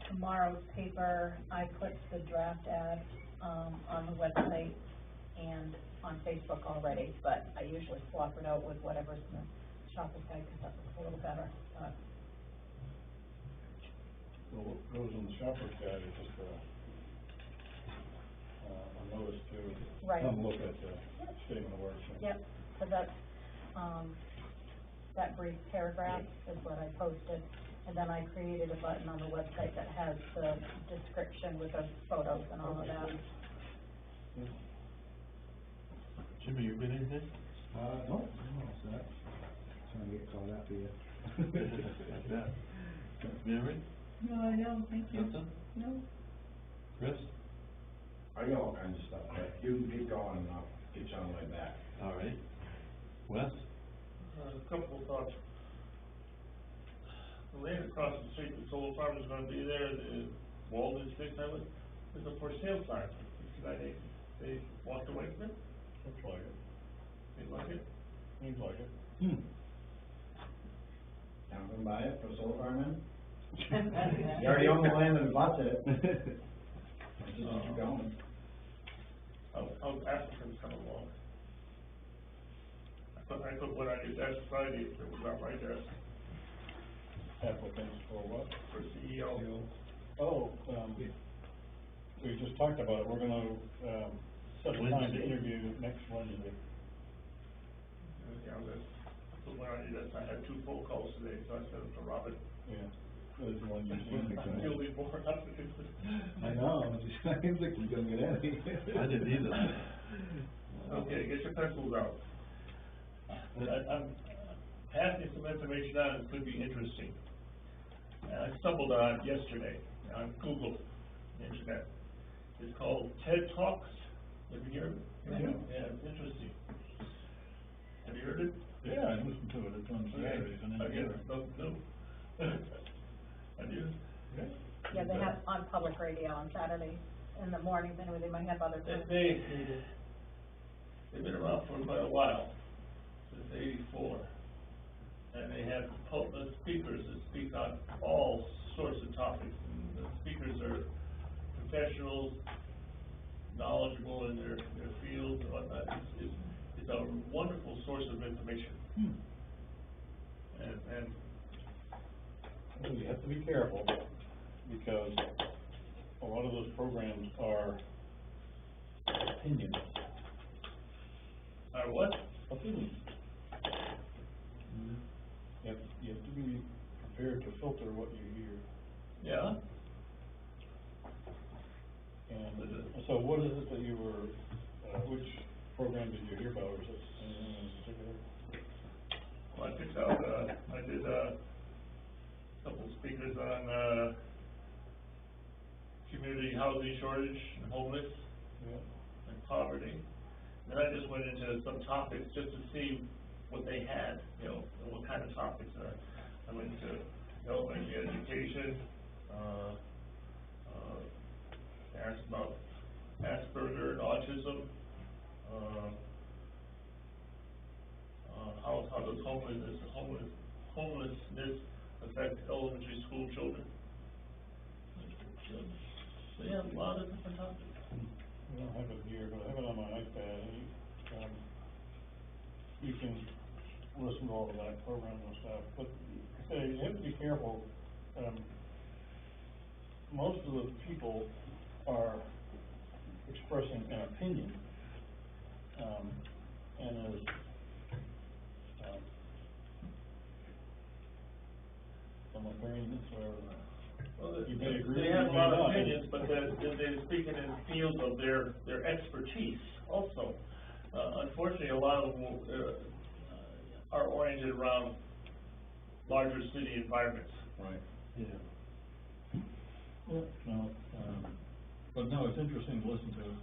tomorrow's paper. I put the draft ad, on the website and on Facebook already, but I usually swap it out with whatever's in the shopper's guide, because that looks a little better, but. So what goes in the shopper's guide is just a notice to Right. come look at the statement of work. So. Yep, so that's, that brief paragraph is what I posted, and then I created a button on the website that has the description with the photos and all of that. Jimmy, you got anything? No, I'm all set. Trying to get caught up here. Yeah. Mary? No, I don't, thank you. Nothing? No. Chris? I got all kinds of stuff, but you can keep going and I'll get you on the way back. All right. Wes? A couple of thoughts. The land across the street, the solar farm is gonna be there, the Walden Street Highway, there's a for sale sign, they walked away from it, Looks like it. they like it. Seems like it. Town can buy it, put a solar farm in. You already own the land and bought it. Let's just keep going. How's applicants coming along? I put one on your desk Friday, it was on my desk, Applicants for what? for CEO. Oh, we just talked about it, we're gonna, set a time to Wednesday. interview next Wednesday. Yeah, put one on your desk, I had 2 phone calls today, so I sent them to Robert. Yeah. Those are the ones you You'll need more applicants. I know, I didn't think we're gonna get any. I didn't either. Okay, get your pencils out. I'm passing some information on that could be interesting. I stumbled on it yesterday on Google, the internet. It's called TED Talks. Have you heard of it? Yeah. Yeah, it's interesting. Have you heard it? Yeah, I listened to it, it's on Saturdays and then. Okay, nothing new. Have you? Yeah. Yeah, they have on public radio on Saturday in the mornings, anyway, they might have other times. They've been around for quite a while, since '84. And they have the speakers that speak on all sorts of topics. And the speakers are professionals, knowledgeable in their field and whatnot. It's a wonderful source of information. And Well, you have to be careful, because a lot of those programs are opinions. what? Opinions. You have to be prepared to filter what you hear. Yeah? And so what is it that you were, which program did you hear about, or is it anything in particular? Well, I picked out, I did, couple speakers on, community housing shortage and homeless and poverty. Then I just went into some topics just to see what they had, what kind of topics. I went into elementary education, asked about Asperger and autism, how does homelessness affect elementary school children? So yeah, a lot of different topics. I don't have it here, but I have it on my iPad, and you can listen to all of that program and stuff, but you have to be careful. Most of the people are expressing an opinion, and as, I'm a brain, Well, you may agree, they you have a may lot of not. opinions, but they're speaking in fields of their expertise also. Unfortunately, a lot of them are oriented around larger city environments. Right. Yeah. No, but no, it's interesting to listen to.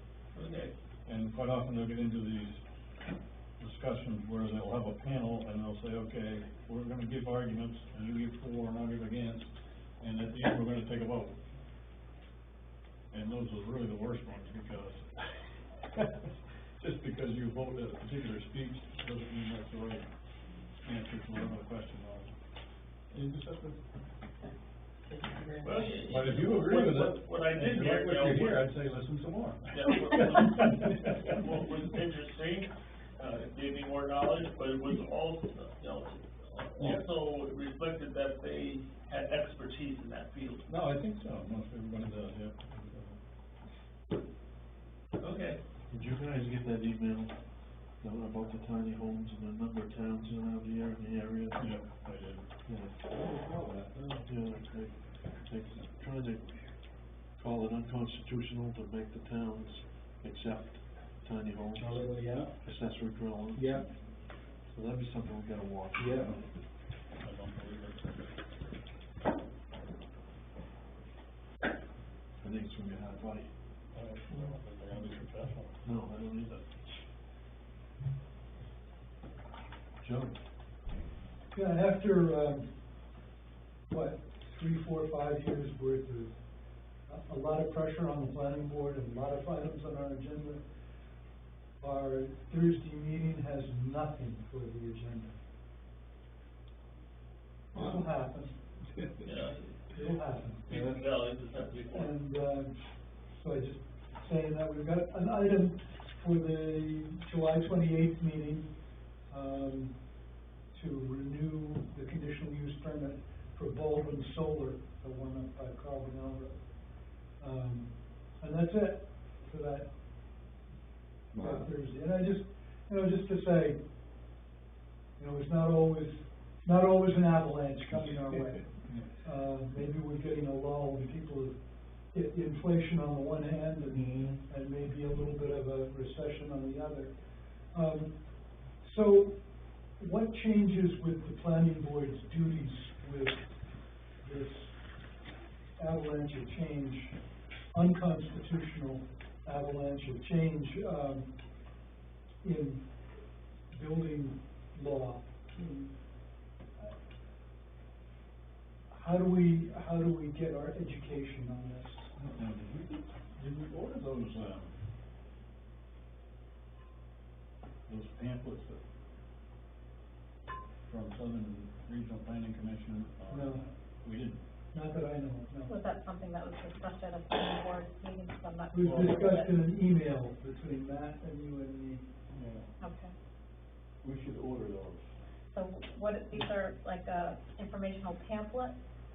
Okay. And quite often they'll get into these discussions where they'll have a panel and they'll say, okay, we're gonna give arguments, and you give for and I'll give against, and at the end, we're gonna take a vote. And those are really the worst ones, because just because you vote a particular speech doesn't mean that's the right answer to whatever the question was. You just have to. Well, But if you agree with it, what I did and you hear, like what you hear, I'd say listen some more. Yeah, what was interesting, it gave me more knowledge, but it was also, also reflected that they had expertise in that field. No, I think so, most everybody does, yeah. Okay. Did you guys get that email about the tiny homes and the number of towns around here in the area? Yeah, I did. Yeah. Yeah, they trying to call it unconstitutional to make the towns accept tiny homes, Yeah, accessory dwellings. yeah, So that'd be something we gotta watch. yeah. I don't believe it. I think it's gonna be a hard fight. I don't think they're gonna be successful. No, I don't either. Joe? Yeah, after, 3, 4, 5 years worth of, a lot of pressure on the planning board and a lot of items on our agenda, our Thursday meeting has nothing for the agenda. It'll happen, Yeah. it'll happen. Beaver Valley just have to be one. And, so I just saying that we've got an item for the July 28th meeting, to renew the conditional use permit for Baldwin Solar, the one up by Carbonell Road. And that's it for that Thursday. And I just, just to say, it's not always an avalanche coming our way. Maybe we're getting a lull and people hit inflation on the one hand and maybe a little bit of a recession on the other. So what changes with the planning board's duties with this avalanche of change, unconstitutional avalanche of change, in building law? How do we get our education on this? Did we order those pamphlets from Southern Regional Planning Commission? No. We didn't. Not that I know of, no. Was that something that was discussed at a planning board meeting? So I'm not. It was discussed in an email between Matt and you and me. Yeah, Okay. we should order those. So these are like a informational pamphlet?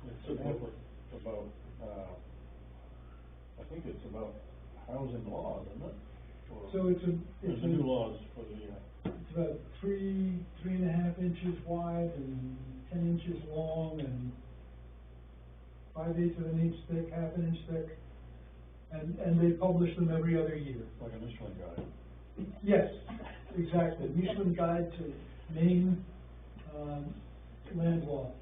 It's a pamphlet about, I think it's about housing laws, isn't it? Or So it's the new laws for the, it's about 3.5 inches wide and 10 inches long and 5/8 of an inch thick, half an inch thick. And they publish them every other year. like a Michelin guide. Yes, exactly. Michelin Guide to Maine, land law.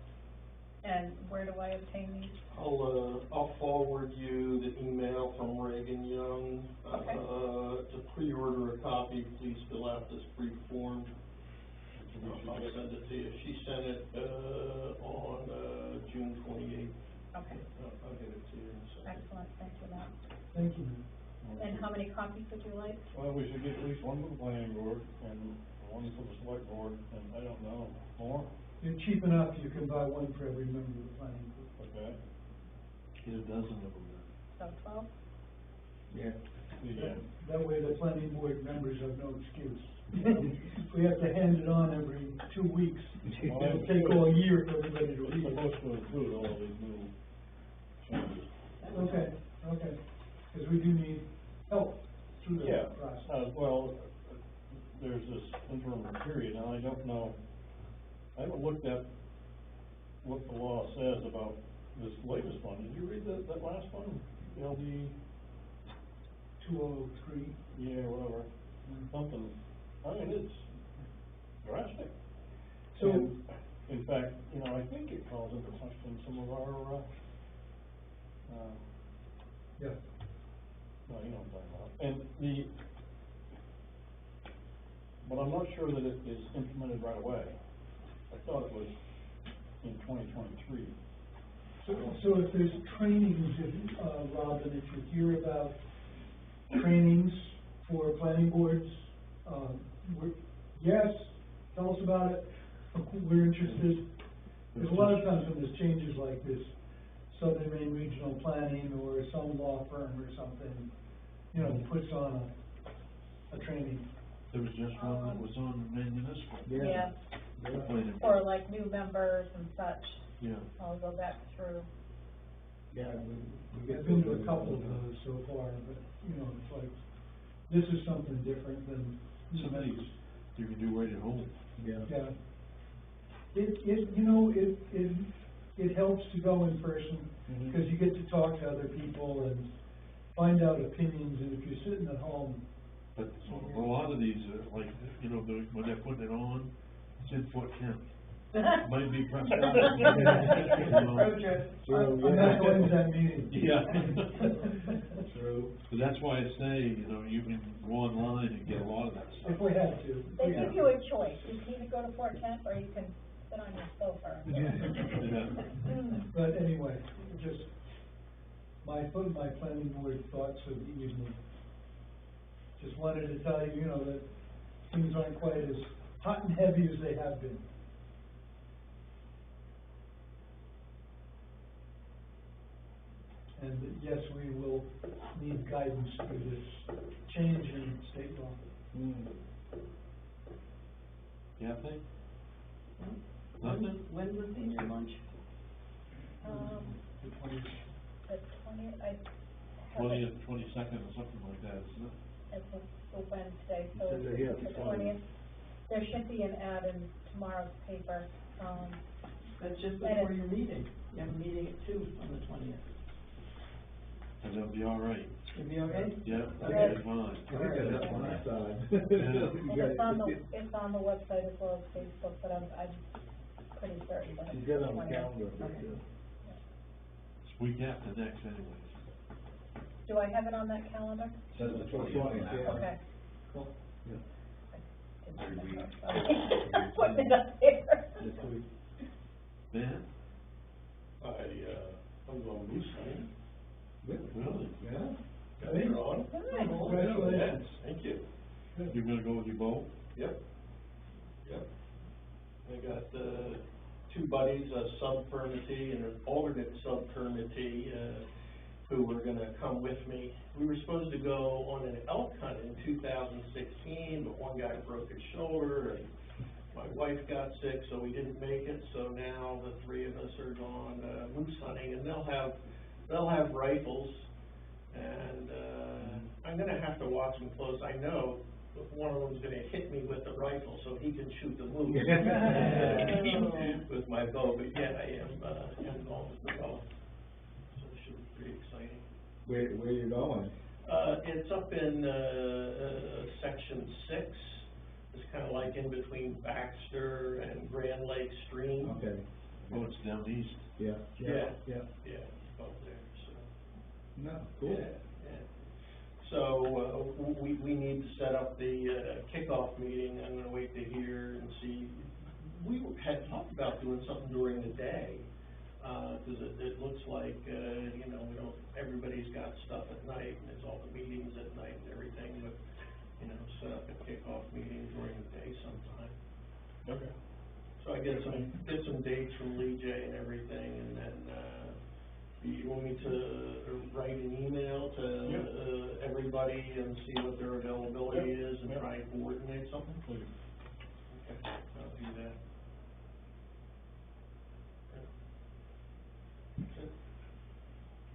And where do I obtain these? I'll forward you the email from Reagan Young. Okay. To pre-order a copy, please fill out this brief form. I'll send it to you. She sent it, on, June 28th. Okay, I'll get it to you in a second. excellent, thank you, Matt. Thank you. And how many copies would you like? Well, we should get at least one for the planning board and one for the select board, and I don't know, more, You're cheap enough, you can buy one for every member of the planning board. okay? Get a dozen of them then. So 12? Yeah. Yeah. That way the planning board members have no excuse. We have to hand it on every 2 weeks. It'll take all year for everybody to It's read it. supposed to include all these new changes. Okay, because we do need help through the Yeah, process. well, there's this interim period, and I don't know, I haven't looked at what the law says about this latest one. Did you read that last one? LD, 203. yeah, whatever, something, I mean, it's drastic. So- And, in fact, I think it calls into question some of our, Yeah. well, you know what I'm talking about. But I'm not sure that it is implemented right away. I thought it was in 2023. So if there's trainings, Robin, if you hear about trainings for planning boards, yes, tell us about it, we're interested. There's a lot of times when there's changes like this, Southern Maine Regional Planning or some law firm or something, puts on a training. There was just one that was on Maine Municipal. Yeah. Planning Or board. like new members and such, Yeah. I'll go back through. Yeah, we get. I've been to a couple of those so far, but, it's like, this is something different than Some of these you can do right at home. Yeah. Yeah. It helps to go in person, because you get to talk to other people and find out opinions, and if you're sitting at home. But a lot of these are like, when they're putting it on, it's in Fort Kent. Might be frustrating. Road trip. True, I'm not going to that meeting. Yeah. True. But that's why I say, you can go online and get a lot of that stuff. If we had to. They give you a choice, you can either go to Fort Kent or you can sit on your sofa. Yeah. But anyway, just my planning board thoughts of the evening. Just wanted to tell you, that things aren't quite as hot and heavy as they have been. And yes, we will need guidance for this change in state law. Kathy? When's the senior lunch? The 20th. The 20th, I have it, 20th, 22nd, or something like that, isn't it? it's a Wednesday, so It says right here, it's the the 20th. 20th. There should be an ad in tomorrow's paper, That's just And before it- your meeting. You have a meeting at 2 on the 20th. And that'll be all right. You'll be okay? Yeah, Okay. that'll be fine. I think that's on our side. and it's on the website as well as Facebook, but I'm pretty certain that She's it's got the it on the 20th. calendar, but, It's week after next anyways. Do I have it on that calendar? Says the 20th. Yeah. Okay. Cool. yeah, Didn't Every check week. that. Okay. Putting it up there. this week. Ben? I'm going moose hunting. Really? Yeah. Got it on. Congratulations. Thank you. You're gonna go with your boat? Yep. I got, two buddies, a sub-permittee and an alternate sub-permittee, who were gonna come with me. We were supposed to go on an elk hunt in 2016, but one guy broke his shoulder and my wife got sick, so we didn't make it. So now the three of us are going, moose hunting, and they'll have rifles. And, I'm gonna have to watch them close. I know one of them's gonna hit me with the rifle so he can shoot the moose with my bow, but yet I am going with the bow. So it should be pretty exciting. Where you going? It's up in, section 6. It's kinda like in between Baxter and Grand Lake Stream. Okay. Oh, it's down east. Yeah. Yeah. Yeah. Yeah, up there, so. No, cool. Yeah. So, we need to set up the, kickoff meeting. I'm gonna wait to hear and see. We had talked about doing something during the day, 'cause it looks like, everybody's got stuff at night, and there's all the meetings at night and everything, but, set up a kickoff meeting during the day sometime. Okay. So I get some dates from Lee J and everything, and then, you want me to write an email to, everybody and see what their availability is and try and coordinate something? Please. Okay, I'll do that. That's it.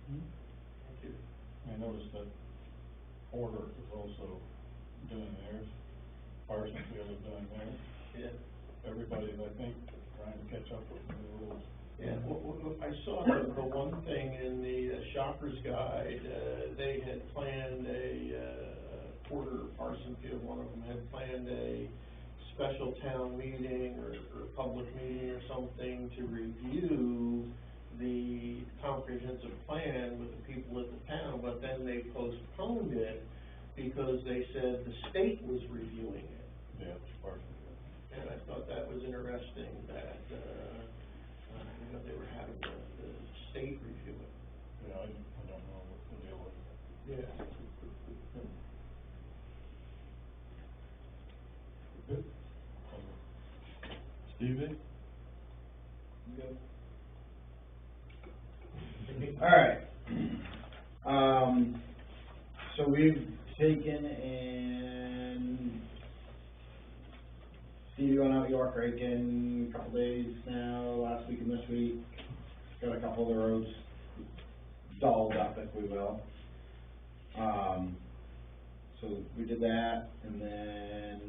Thank you. I noticed that Porter is also doing theirs, Parsonsfield is doing theirs. Yeah. Everybody's, I think, trying to catch up with the new rules. Yeah, well, I saw the one thing in the shopper's guide, they had planned Porter, Parsonsfield, one of them had planned a special town meeting or public meeting or something to review the comprehensive plan with the people at the town, but then they postponed it because they said the state was reviewing it. Yeah, it's Parsonsfield. And I thought that was interesting that, they were having the state review it. Yeah, I don't know what the deal is. Yeah. Good. Stevie? All right. So we've taken and Stevie went out York raking a couple days now, last week and this week. Got a couple of the roads dolled up, if we will. So we did that, and then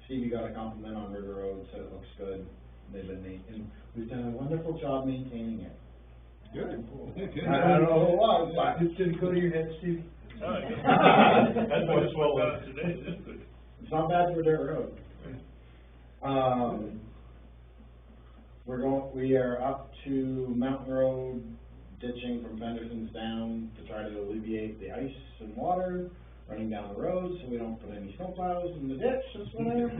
Stevie got a compliment on River Road, said it looks good. They've been and we've done a wonderful job maintaining it. Good. I don't know who it was, but Did it go to your head, Steve? That's what it's well done today. it's not bad for dirt road. We are up to Mountain Road, ditching from Fenderson's down to try to alleviate the ice and water running down the road, so we don't put any snowplows in the ditch this winter.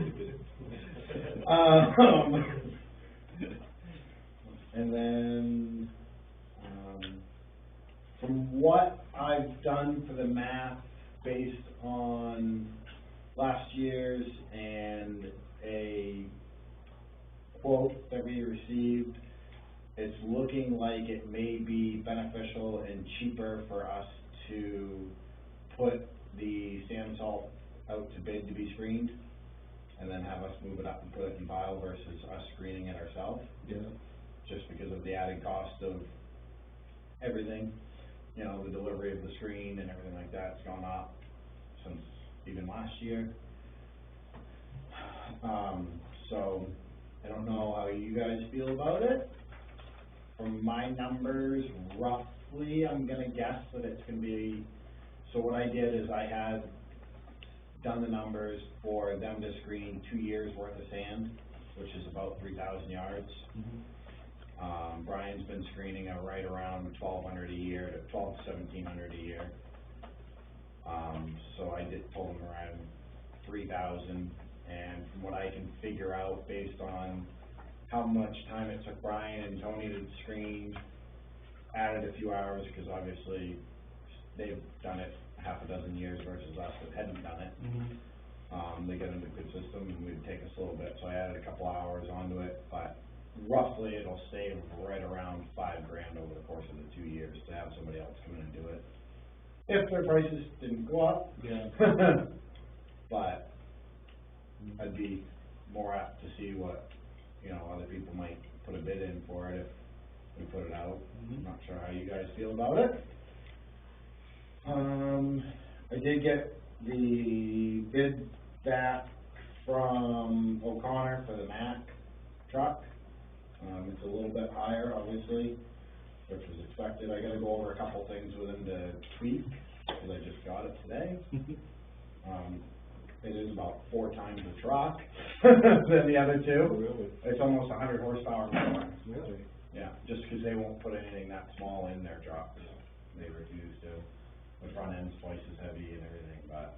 And then, from what I've done for the math based on last year's and a quote that we received, it's looking like it may be beneficial and cheaper for us to put the sand salt out to bid to be screened, and then have us move it up and put it in pile versus us screening it ourselves. Yeah. Just because of the added cost of everything, you know, the delivery of the screen and everything like that's gone up since even last year. So, I don't know how you guys feel about it. From my numbers, roughly, I'm gonna guess that it's gonna be, so what I did is I had done the numbers for them to screen 2 years worth of sand, which is about 3,000 yards. Brian's been screening right around 1,200 a year to 1,200 to 1,700 a year. So I told him around 3,000, and from what I can figure out based on how much time it took Brian and Tony to screen, added a few hours, because obviously they've done it half a dozen years versus us that hadn't done it. They got into a good system, and it would take us a little bit, so I added a couple hours onto it, but roughly it'll save right around $5,000 over the course of the 2 years to have somebody else come in and do it. If their prices didn't go up. Yeah. But I'd be more apt to see what, you know, other people might put a bid in for it if we put it out. I'm not sure how you guys feel about it. I did get the bid back from O'Connor for the Mack truck. It's a little bit higher, obviously, which was expected. I gotta go over a couple things with him to tweak, because I just got it today. It is about 4 times the truck than the other two. Oh, really? It's almost 100 horsepower more. Really? Yeah, just because they won't put anything that small in their trucks. They refuse to. The front end's twice as heavy and everything, but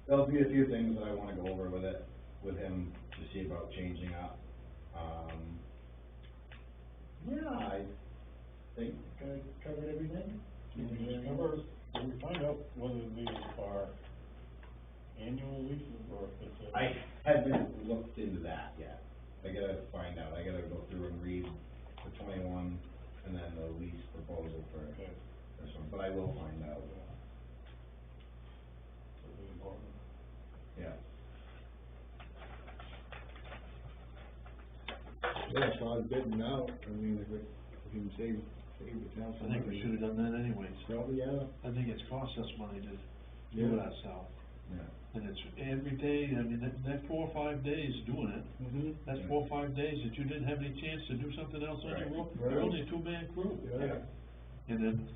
there'll be a few things that I wanna go over with him to see about changing up. Yeah, I think I covered everything. Remember, did we find out whether these are annual leases or if it's a? I haven't looked into that yet. I gotta find out. I gotta go through and read the 21 and then the lease proposal for Okay. this one, but I will find out. Really important. Yeah. Yeah, so I was bidding out, I mean, if you can save the town I some think we money. should've done that anyways. Probably, yeah. I think it's cost us money to do it ourselves. Yeah. And it's every day, I mean, that 4 or 5 days doing it, that's 4 or 5 days that you didn't have any chance to do something else on your road. You're only a 2-man crew. Yeah. And then,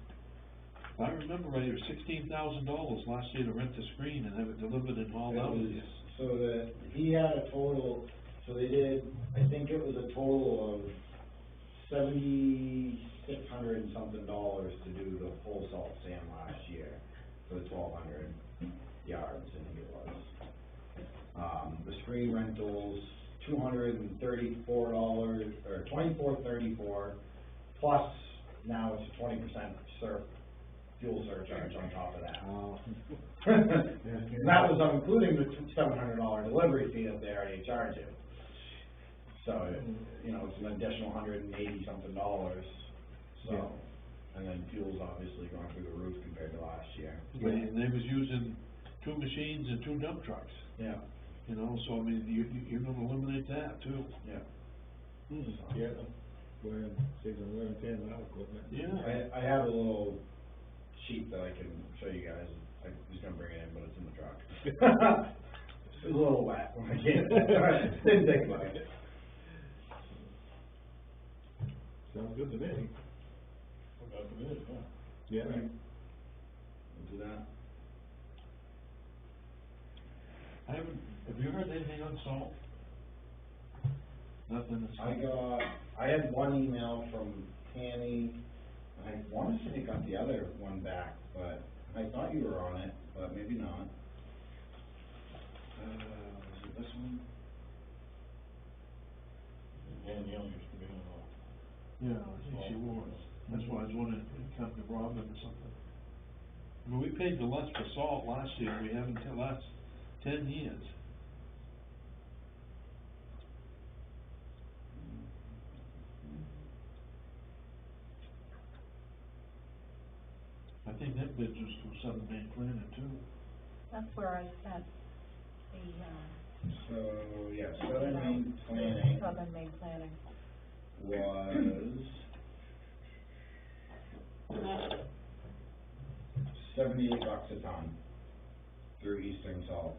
if I remember right, it was $16,000 last year to rent the screen and have it delivered and hauled out. So that, he had a total, so they did, I think it was a total of $7,600 and something to do the full salt sand last year, for the 1,200 yards, I think it was. The screen rentals, $234, or $24.34, plus now it's a 20% fuel surcharge on top of that. Oh. And that was including the $700 delivery fee that they already charge you. So, you know, it's an additional $180-something, so, and then fuel's obviously going through the roof compared to last year. And they was using 2 machines and 2 dump trucks, Yeah, you know, so I mean, you're gonna eliminate that too. yeah. Yeah, saves on wear and tear on our equipment. Yeah. I have a little sheet that I can show you guys. I was gonna bring it in, but it's in the truck. It's a little wet when I came. Didn't think about it. Sounds good to me. Forgot to bid, yeah. Yeah. We'll do that. Have you heard anything on salt? Nothing. I had one email from Tammy, and I wanna say I got the other one back, but I thought you were on it, but maybe not. Was it this one? Danielle used to be on Yeah, I think she was. That's why I was wondering if it come to Robin or something. I mean, we paid the less for salt last year, we haven't the last 10 years. I think that bid was from Southern Maine Planning too. That's where I sent the, So, yeah, Southern Maine Planning Southern Maine Planning. was $78 a ton through Eastern Salt.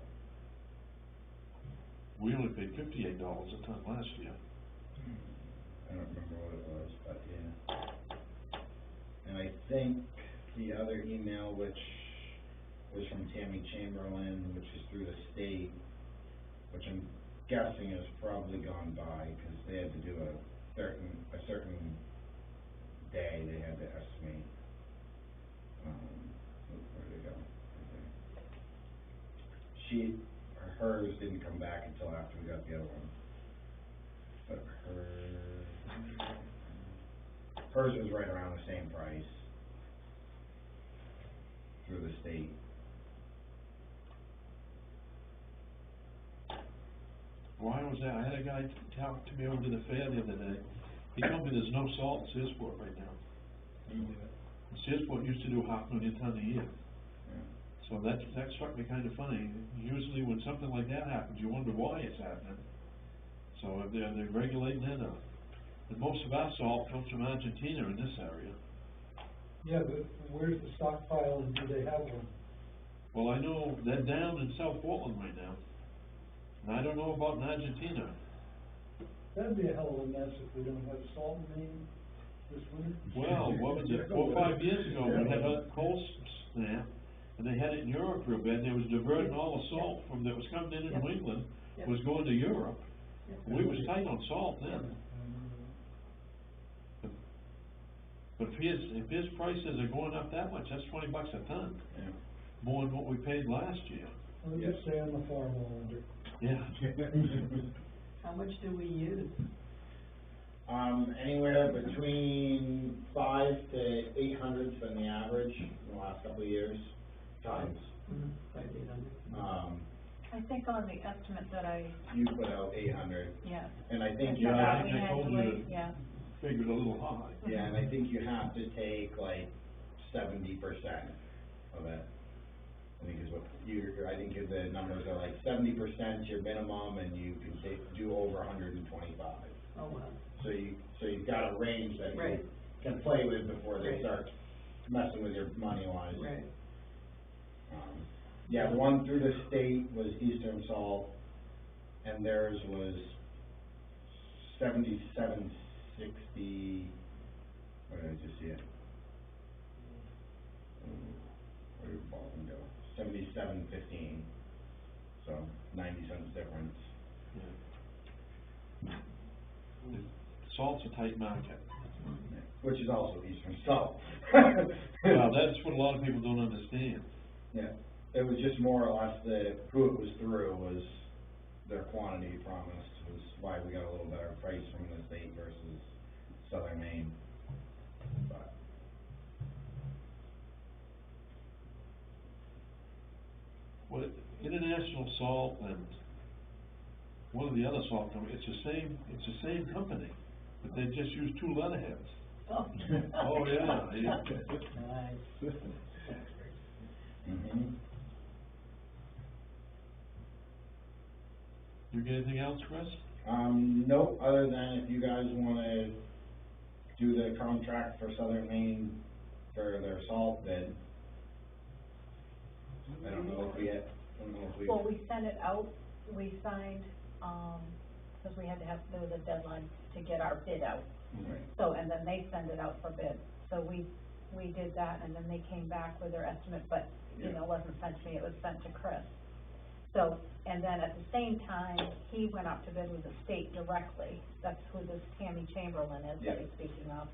We only paid $58 a ton last year. I don't remember what it was, but yeah. And I think the other email, which was from Tammy Chamberlain, which is through the state, which I'm guessing has probably gone by, because they had to do a certain day, they had to estimate. Where did it go? Hers didn't come back until after we got the other one. But hers was right around the same price through the state. Why was that? I had a guy talk to me over to the fair the other day. He told me there's no salt in Searsport right now. Searsport used to do 500,000 ton a year. So that struck me kind of funny. Usually when something like that happens, you wonder why it's happening. So if they're regulating it, and most of our salt comes from Argentina in this area. Yeah, but where's the stockpile and do they have one? Well, I know they're down in South Portland right now. And I don't know about in Argentina. That'd be a hell of a mess if we don't have salt in Maine this winter. Well, what was it, 4 or 5 years ago, we had a cold snap, and they had it in Europe for a bit, and they was diverting all the salt from, that was coming in New England, was going to Europe. We was tight on salt then. But if his prices are going up that much, that's $20 a ton. Yeah. More than what we paid last year. We'll just stay on the farm all winter. Yeah. How much do we use? Anywhere between 500 to 800's been the average in the last couple of years, times. By 800. I think on the estimate that You put out 800. yeah. And I think I you thought have, we I had told to you wait, yeah. Figured a little high. yeah, and I think you have to take like 70% of it. I think is what I think the numbers are like 70% your minimum, and you can do over 125. Oh, wow. So you've got a range that you Right. can play with before they Right. start messing with your money wise. Right. Yeah, the one through the state was Eastern Salt, and theirs was 77.60. Where did I just see it? Where did Baldwin go? 77.15. So 90 cents difference. Yeah. Salt's a tight market. Which is also Eastern Salt. Well, that's what a lot of people don't understand. Yeah, it was just more or less who it was through was their quantity promised, was why we got a little better price from the state versus Southern Maine. But Well, International Salt and one of the other salt companies, it's the same company, but they just use 2 letterheads. Oh. Oh, yeah. Nice. mhm. You get anything else, Chris? Nope, other than if you guys wanna do the contract for Southern Maine for their salt bid. I don't know if we Well, we sent it out, we signed, because there was a deadline to get our bid out. Right. So, and then they send it out for bid. So we did that, and then they came back with their estimate, but, it wasn't sent to me, it was sent to Chris. So, and then at the same time, he went out to bid with the state directly. That's who this Tammy Chamberlain is that he's speaking of.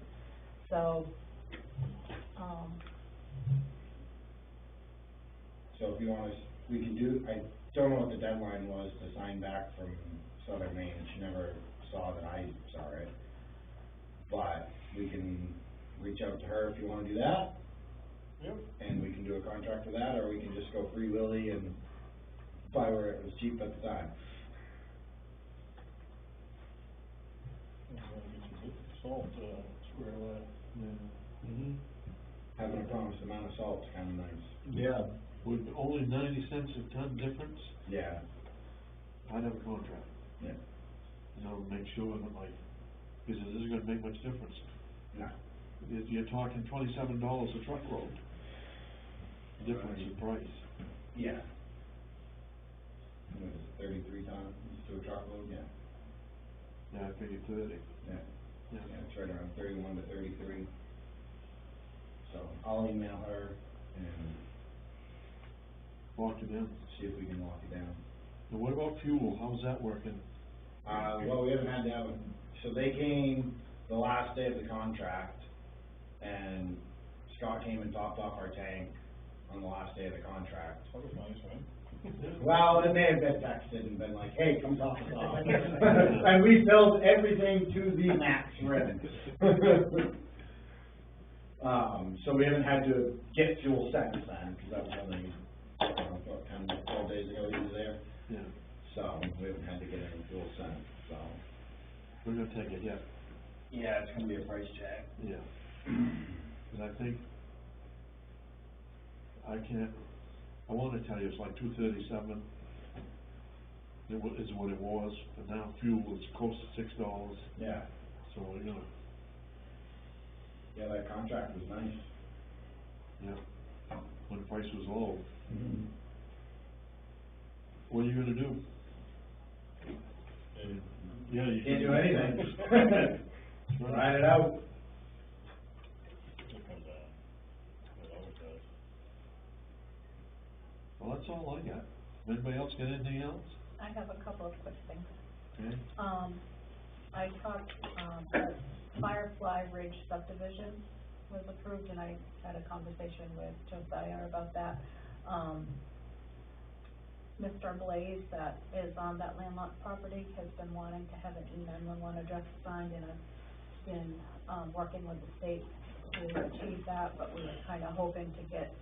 So, So if you want us, we can do, I don't know what the deadline was to sign back from Southern Maine, she never saw that I saw it. But we can reach out to her if you wanna do that. Yep. And we can do a contract for that, or we can just go free willy and buy where it was cheap at the time. Salt, square away. Yeah. Mm-hmm. How having a promised amount of salt's kinda nice. Yeah. With only 90 cents a ton difference, Yeah, I'd have a contract, yeah, you know, make sure that like, because it isn't gonna make much difference. no. You're talking $27 a truckload, difference in price. Yeah. What is it, 33 tons to a truckload, yeah, Yeah, I figured 30. yeah, Yeah. yeah, it's right around 31 to 33. So, I'll email her and Walk it in. see if we can lock it down. And what about fuel? How's that working? Well, we haven't had to have, so they came the last day of the contract, and Scott came and topped off our tank on the last day of the contract. That was nice, right? Well, then they had been texted and been like, hey, come top us off. And we filled everything to the max rim. So we haven't had to get fuel since then, because that was only, what, 10, 12 days ago he was there. Yeah, So we haven't had to get any fuel since, so. we're gonna take a hit. Yeah, it's gonna be a price check. Yeah. And I think, I wanna tell you, it's like $2.37. Is what it was, but now fuel is close to $6, Yeah, so we're gonna, yeah, that contract was nice. yeah, when the price was low. What are you gonna do? Yeah, you Can't do anything. Ride it out. Well, that's all I got. Anybody else got anything else? I have a couple of quick things. Okay. I talked, the Firefly Ridge subdivision was approved, and I had a conversation with Josiah about that. Mr. Blaze, that is on that landlocked property, has been wanting to have an E911 address signed, and I've been, working with the state to achieve that, but we were kinda hoping to get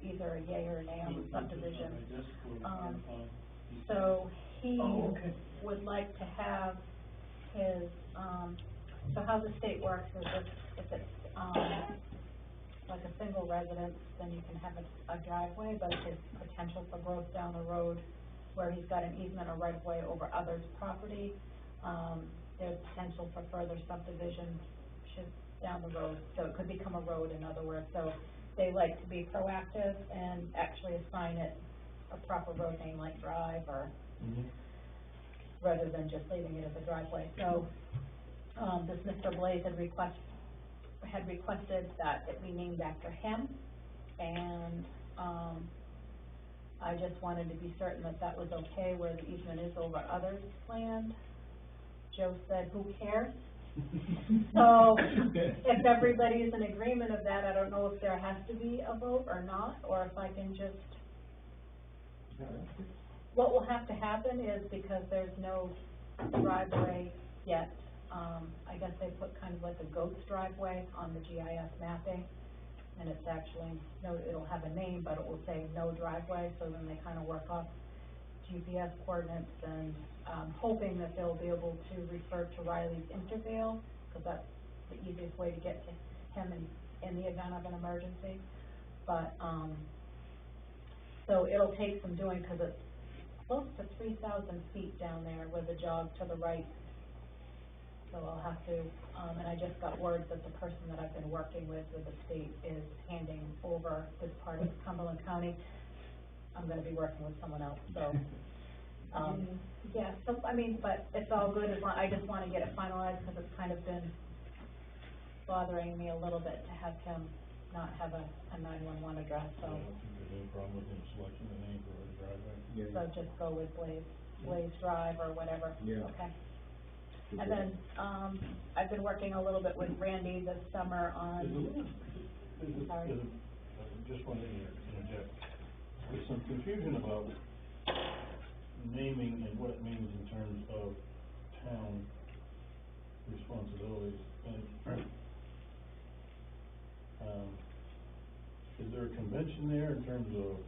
either a yay or a nay on the subdivision. So he would like to have his, so how the state works is if it's, like a single residence, then you can have a driveway, but if there's potential for growth down the road where he's got an easement or right of way over others' property, there's potential for further subdivision down the road, so it could become a road, in other words. So they like to be proactive and actually assign it a proper road name like Drive, or rather than just leaving it as a driveway. So, this Mr. Blaze had requested that it be named after him, and, I just wanted to be certain that that was okay where the easement is over others' land. Joe said, who cares? So, if everybody's in agreement of that, I don't know if there has to be a vote or not, or if I can just, what will have to happen is, because there's no driveway yet, I guess they put kind of like a ghost driveway on the GIS mapping, and it's actually, it'll have a name, but it will say no driveway, so then they kind of work off GPS coordinates, and hoping that they'll be able to refer to Riley's Intervale, because that's the easiest way to get to him in the event of an emergency. But, so it'll take some doing, because it's close to 3,000 feet down there with a jog to the right. So I'll have to, and I just got word that the person that I've been working with the state is handing over this part of Cumberland County. I'm gonna be working with someone else, so, yeah, so, I mean, but it's all good, as long, I just wanna get it finalized, because it's kind of been bothering me a little bit to have him not have a 911 address, so. Any problem with him selecting the name for his driveway? So just go with Blaze Drive or whatever. Yeah. Okay. And then, I've been working a little bit with Randy this summer on, sorry. Just wanted to interject. There's some confusion about naming and what it means in terms of town responsibilities. And, is there a convention there in terms of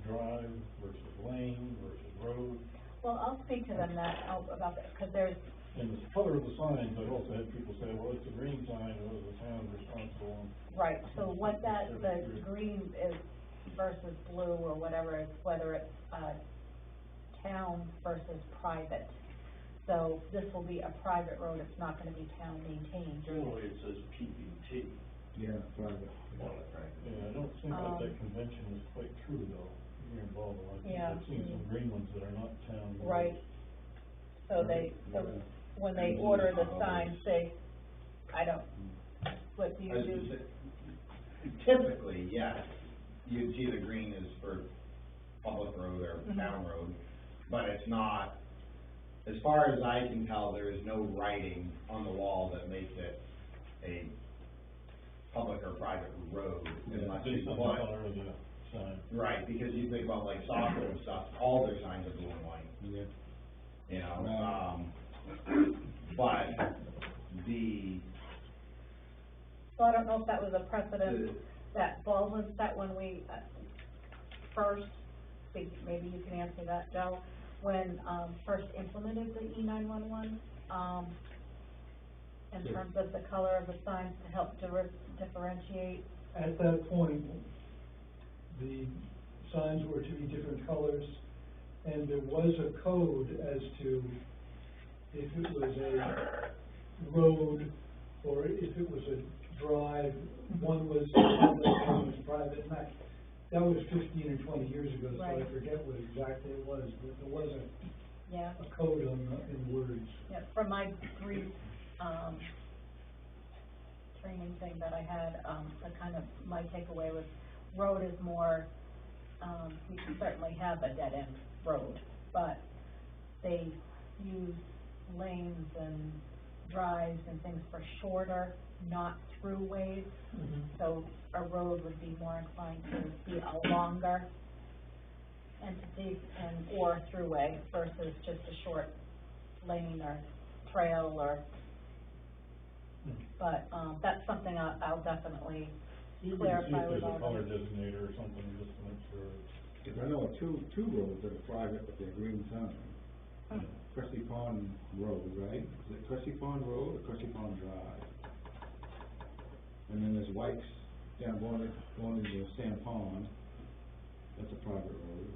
drive versus lane versus road? Well, I'll speak to them about that, because there's, In the color of the signs, I've also had people say, well, it's a green sign, well, the town's responsible. Right, so what that, the green is versus blue or whatever, is whether it's, town versus private. So this will be a private road, it's not gonna be town maintained. Generally, it says PBT. Yeah, private. on it, right? Yeah, I don't think that that convention is quite true though, here in Baldwin. Yeah. I've seen some green ones that are not town. roads. Right. So they, so when they order the signs, they, I don't, what do you do? Typically, yes, you'd see the green is for public road or town road, but it's not, as far as I can tell, there is no writing on the wall that makes it a public or private road, unless you Based on the put. color of the sign. Right, because you think about like soccer and stuff, all their signs are blue and white, Yeah. you know, but the, So I don't know if that was a precedent that Baldwin set when we, first, maybe you can answer that, Joe, when, first implemented the E911, in terms of the color of the signs to help differentiate. At that point, the signs were to be different colors, and there was a code as to if it was a road or if it was a drive, one was public, one was private, and that was 15 or 20 years ago, so I Right. forget what exactly it was, but there was Yeah. a code on the, in words. Yeah, from my brief, training thing that I had, the kind of, my takeaway was, road is more, you can certainly have a dead-end road, but they use lanes and drives and things for shorter, not throughways. So a road would be more inclined to be a longer entity or throughway versus just a short lane or trail or, but, that's something I'll definitely You can see clarify if with there's a all color them. designator or something, just to make sure. Cause I know of two roads that are private, but they're green sign. Cressy Pond Road, right? Is it Cressy Pond Road or Cressy Pond Drive? And then there's White's down going to Sand Pond, that's a private road,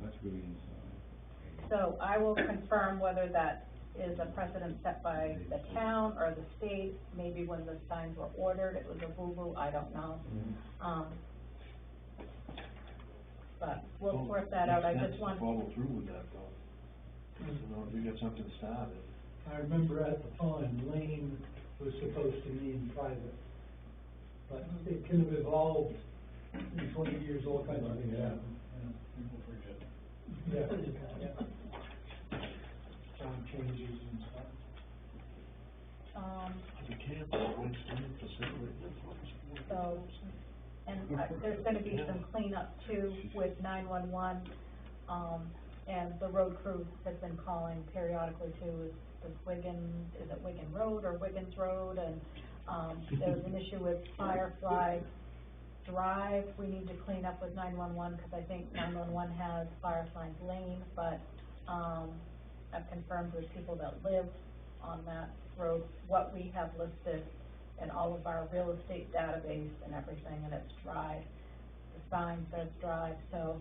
that's green sign. So I will confirm whether that is a precedent set by the town or the state. Maybe when the signs were ordered, it was a boo-boo, I don't know. But we'll sort that out, I just want. Follow through with that though. You know, if you get something started. I remember at the time, lane was supposed to mean private, but it can have evolved in 20 years, all kinds of things happen, People forget. yeah. Time changes and stuff. You can't, one stream facility. So, and there's gonna be some cleanup too with 911, and the road crew has been calling periodically too, is it Wigan Road or Wiggins Road, and, there's an issue with Firefly Drive, we need to clean up with 911, cause I think 911 has Firefly's Lane, but, I've confirmed with people that live on that road, what we have listed in all of our real estate database and everything, and it's drive. The sign says drive, so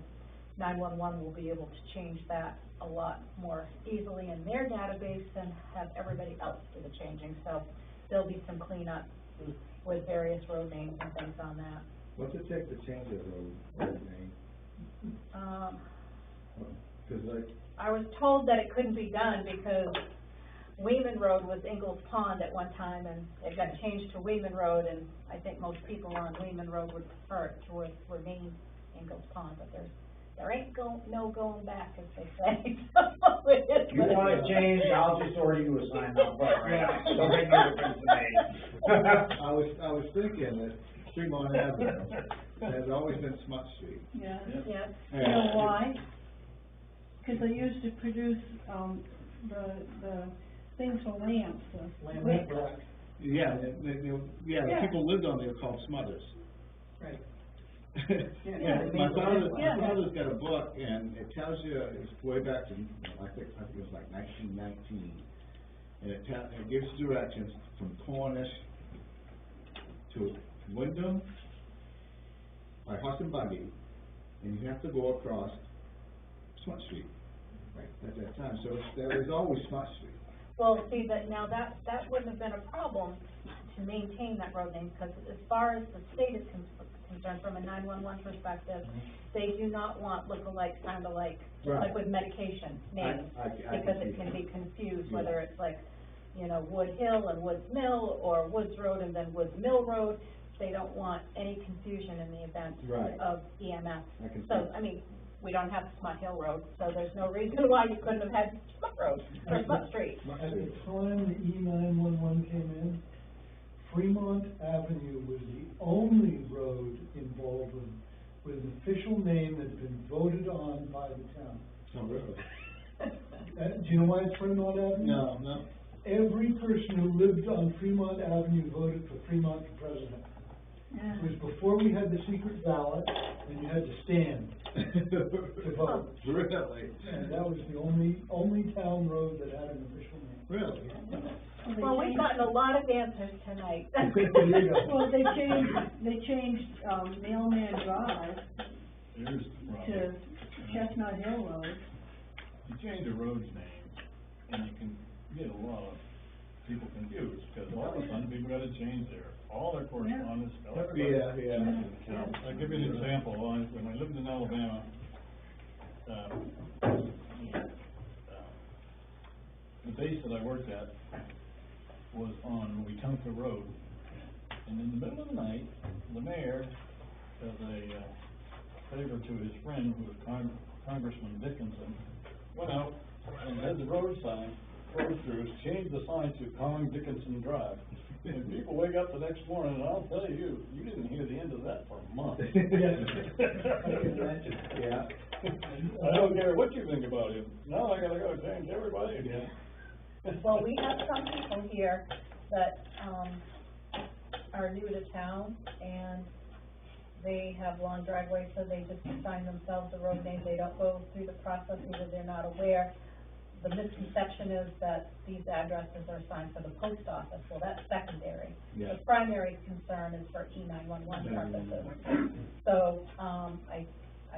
911 will be able to change that a lot more easily in their database and have everybody else do the changing, so there'll be some cleanup with various road names and things on that. What's it take to change a road name? Cause like, I was told that it couldn't be done because Weeman Road was Ingalls Pond at one time, and it got changed to Weeman Road, and I think most people on Weeman Road would prefer it to remain Ingalls Pond, but there ain't no going back, as they say. So it is you what it want is. to change, I'll just order you a sign, I'll put it right up, don't make no difference to me. I was thinking that Fremont Avenue has always been Smut Street. Yeah. Yeah, You know why? Cause they used to produce, the things for lamps, Lamp wick. black. Yeah, Yeah. the people lived on there called Smothers. Right. Yeah, they my made Yeah. father's got a book, and it tells you, it's way back to, I think it was like 1919. And it gives directions from Cornish to Wyndham, by Horse and Buggy, and you have to go across Smart Street, right, at that time, so there was always Smart Street. Well, see, now that wouldn't have been a problem to maintain that road name, because as far as the state is concerned, from a 911 perspective, they do not want look-alike, sound-alike, just like Right. with medication names, I because can it see can that. be confused, Yeah. whether it's like, you know, Wood Hill and Woods Mill, or Woods Road and then Woods Mill Road. They don't want any confusion in the event Right. of EMS. I can So, see. I mean, we don't have Smut Hill Road, so there's no reason why you couldn't have had Smut Road, or Smut Street. At the time the E911 came in, Fremont Avenue was the only road involved with an official name that's been voted on by the town. Oh, really? Do you know why it's Fremont Avenue? No. Every person who lived on Fremont Avenue voted for Fremont for president. It was before we had the secret ballot, and you had to stand to vote. Really? And that was the only town road that had an official name. Really? Well, we've gotten a lot of answers tonight. There you go. Well, they changed, Mailman Drive There's the problem. to Chestnut Hill Road. You change a road's name, and you can get a lot of people confused, because all of a sudden, people gotta change all their correspondence, everybody. Yeah. I'll give you an example. When I lived in Alabama, the base that I worked at was on Wetumpka Road. And in the middle of the night, the mayor, as a favor to his friend, who was Congressman Dickinson, went out and had the road crews change the sign to Con Dickinson Drive. And people wake up the next morning, and I'll tell you, you didn't hear the end of that for a month. I can imagine. Yeah. I don't care what you think about him, now I gotta go change everybody again. Well, we have some people here that, are new to town, and they have long driveways, so they just assign themselves a road name. They don't go through the process, either they're not aware. The misconception is that these addresses are assigned for the post office. Well, that's secondary. Yeah. The primary concern is for E911 purposes. So, I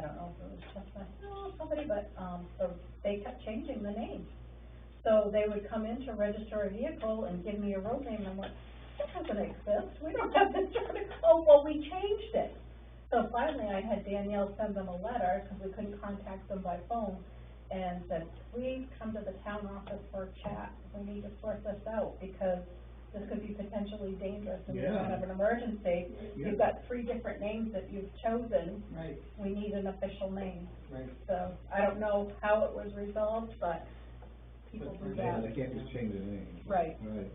don't know if it was Chestnut Hill or somebody, but, so they kept changing the names. So they would come in to register a vehicle and give me a road name, and I'm like, that doesn't exist, we don't have this, oh, well, we changed it. So finally, I had Danielle send them a letter, because we couldn't contact them by phone, and said, please come to the town office for a chat, we need to sort this out, because this could be potentially dangerous in the event of an emergency. Yeah. You've got 3 different names that you've chosen, Right, we need an official name. right. So, I don't know how it was resolved, but people do Yeah, that. they can't just change the name. Right. Right.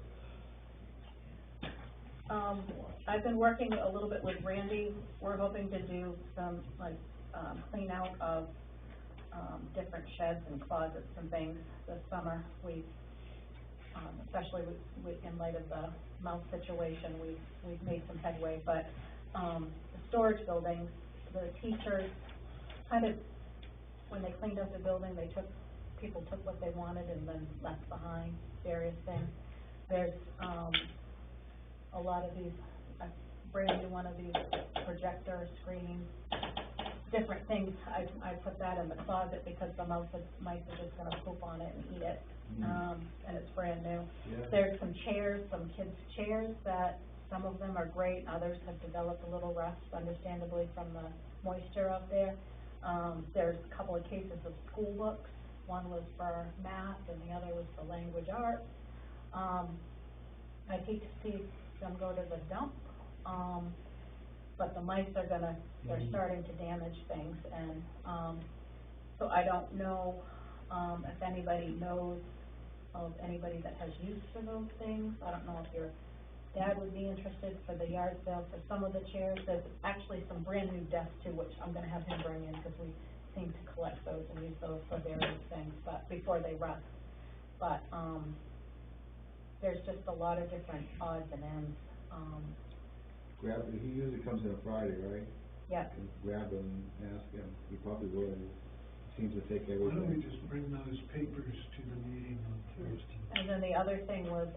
I've been working a little bit with Randy, we're hoping to do some, clean out of, different sheds and closets and things this summer. We, especially in light of the mouse situation, we've made some headway, but, the storage buildings, the teachers, kind of, when they cleaned up the building, people took what they wanted and then left behind various things. There's, a lot of these, brand new one of these projector screens, different things. I put that in the closet because the mice are just gonna poop on it and eat it. And it's brand new. Yeah. There's some chairs, some kids' chairs that, some of them are great, others have developed a little rust, understandably, from the moisture up there. There's a couple of cases of school books. One was for math and the other was for language arts. I'd hate to see them go to the dump, but the mice are they're starting to damage things, and, so I don't know, if anybody knows of anybody that has use for those things. I don't know if your dad would be interested for the yard sale for some of the chairs. There's actually some brand new desks too, which I'm gonna have him bring in, because we seem to collect those and use those for various things, but before they rust. But, there's just a lot of different odds and ends, He usually comes in on Friday, right? yeah. Grab him and ask him, he probably will, he seems to take Why don't we everything. just bring those papers to the meeting on Thursday? And then the other thing was,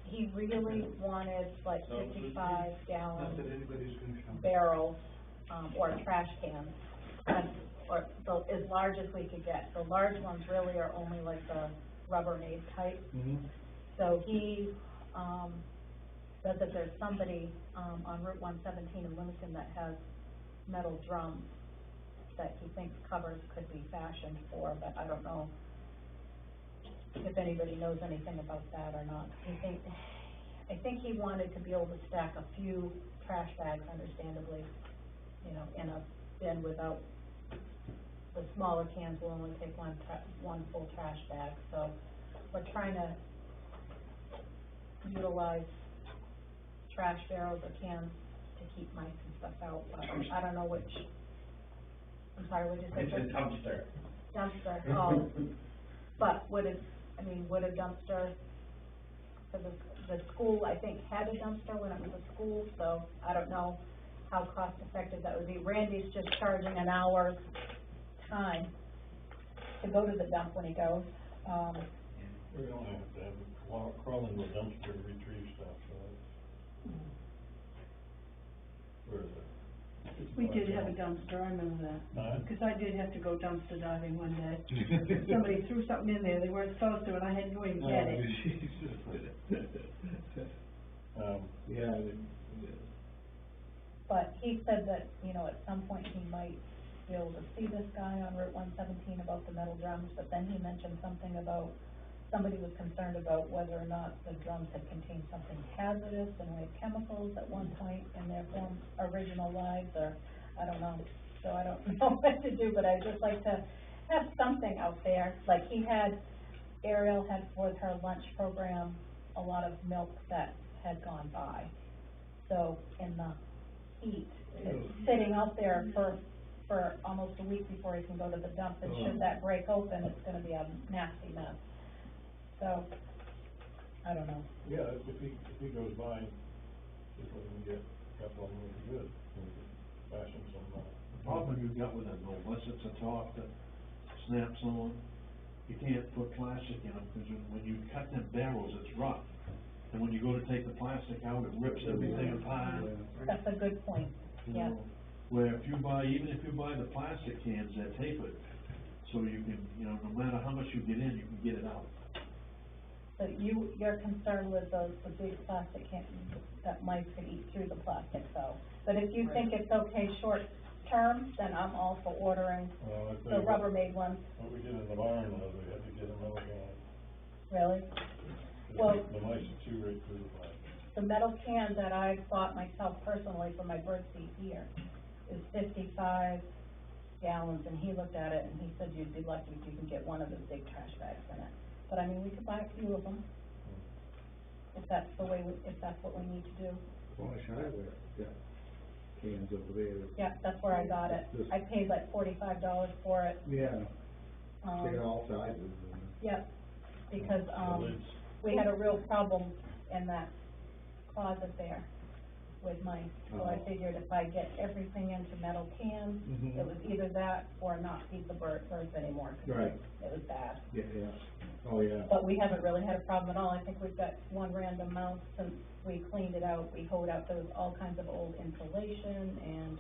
he really wanted like So, 55-gallon barrels, or trash cans, or as large as we could get. The large ones really are only like the Rubbermaid type. So he, said that there's somebody, on Route 117 in Livingston that has metal drums that he thinks covers could be fashioned for, but I don't know if anybody knows anything about that or not. I think he wanted to be able to stack a few trash bags, understandably, you know, in a bin without, the smaller cans will only take one full trash bag, so we're trying to utilize trash barrels or cans to keep mice and stuff out, but I don't know which, I'm sorry, what did you say? It's a dumpster. Dumpster, oh, but would a dumpster, for the school, I think, had a dumpster when it was a school, so I don't know how cost effective that would be. Randy's just charging an hour's time to go to the dump when he goes, We don't have to have a crawl into a dumpster to retrieve stuff, so that's. Where is it? We did have a dumpster, I remember that, because I did have to go dumpster diving one day. Somebody threw something in there they weren't supposed to, and I had to go and get it. Yeah, but he said that, you know, at some point he might be able to see this guy on Route 117 about the metal drums, but then he mentioned something about, somebody was concerned about whether or not the drums had contained something hazardous and like chemicals at one point in their original lives, or, I don't know. So I don't know what to do, but I'd just like to have something out there. Like Ariel had with her lunch program, a lot of milk that had gone by. So in the heat, it's sitting out there for almost a week before he can go to the dump, and should that break open, it's gonna be a nasty mess. So, I don't know. Yeah, if he goes by, if we can get a couple of them, would be good. We could fashion some, The problem you've got with it, unless it's a top that snaps on, you can't put plastic in them, because when you cut them barrels, it's rough. And when you go to take the plastic out, it rips everything apart. That's a good point, You yeah. know, where even if you buy the plastic cans, they're tapered, so you can, you know, no matter how much you get in, you can get it out. So you're concerned with the big plastic cans that mice could eat through the plastic, though. But if you think it's okay short term, then I'm all for ordering the Rubbermaid ones. what we did in the barn was we had to get another can. Really? Well, The mice would chew right through the plastic. the metal can that I bought myself personally for my birdseed here is 55 gallons, and he looked at it and he said you'd be lucky if you can get one of the big trash bags in it. But I mean, we could buy a few of them, if that's the way, if that's what we need to do. Wash Highway, got cans over there. Yeah, that's where I got it. I paid like $45 for it. Yeah, they got all sizes. Yeah, because, we had a real problem in that closet there with mice. So I figured if I get everything into metal cans, it was either that or not feed the birds anymore. 'Cause Right. It was bad. Yeah, oh, yeah. But we haven't really had a problem at all. I think we've got one random mouse since we cleaned it out. We hoed out, there was all kinds of old insulation and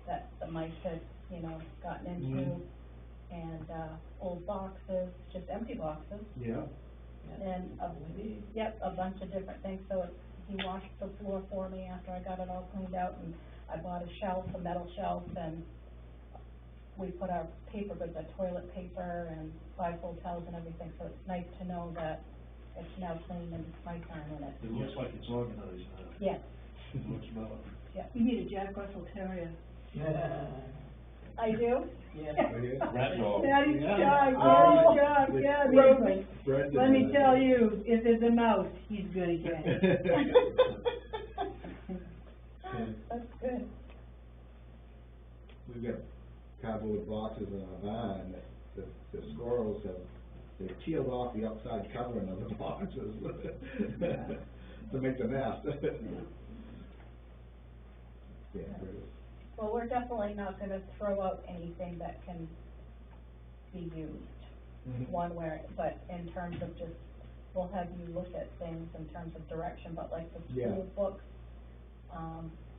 that the mice had, you know, gotten into. And, old boxes, just empty boxes. Yeah. And, a bunch of different things. So he washed the floor for me after I got it all cleaned out, and I bought a shelf, a metal shelf, and we put our paper goods, our toilet paper and bifold towels and everything, so it's nice to know that it's now clean and my turn in it. It looks like it's organized now. Yeah, It looks better. yeah. You need a Jack Russell Terrier. I do? Yeah. Rat dog. Daddy Yeah. Chuck, Oh. Daddy Chuck, yeah, Brendan. but let me tell you, if there's a mouse, he's good again. That's good. We've got cardboard boxes in our barn that the squirrels they've peeled off the outside covering of the boxes to make the nest. Yeah, Well, we're definitely not gonna throw out anything that can be used one way, but in terms of just we'll have you look at things in terms of direction, but like the Yeah. school books,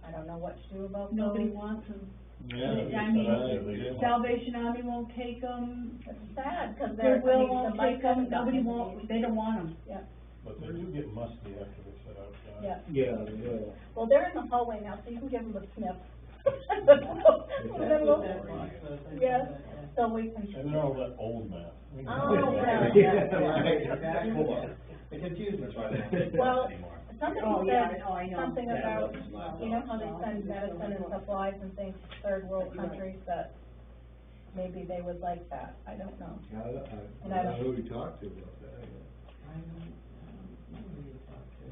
I don't know what to do about those. Nobody wants them. Yeah, I mean, right. Salvation Army won't take them, It's sad, cause they're, I Goodwill mean, won't the mice take them, haven't gotten nobody into won't, these. they don't want them. Yeah, But they do get musty after they set out, yeah. Yeah, they will. Well, they're in the hallway now, so you can give them a sniff. And That's then we'll- what that box was, I Yes, saw that, yeah. so we can. And they're all that old now. Oh, yeah. That's cool. The confusion's why they don't take Well, books anymore. somebody Oh, yeah, said I know. something Yeah, about, books, laptops. you know how they send medicine and supplies and things to third world Right. countries, that maybe they would like that, I don't know. And I don't know who we talked to about that, I don't know who you talked to.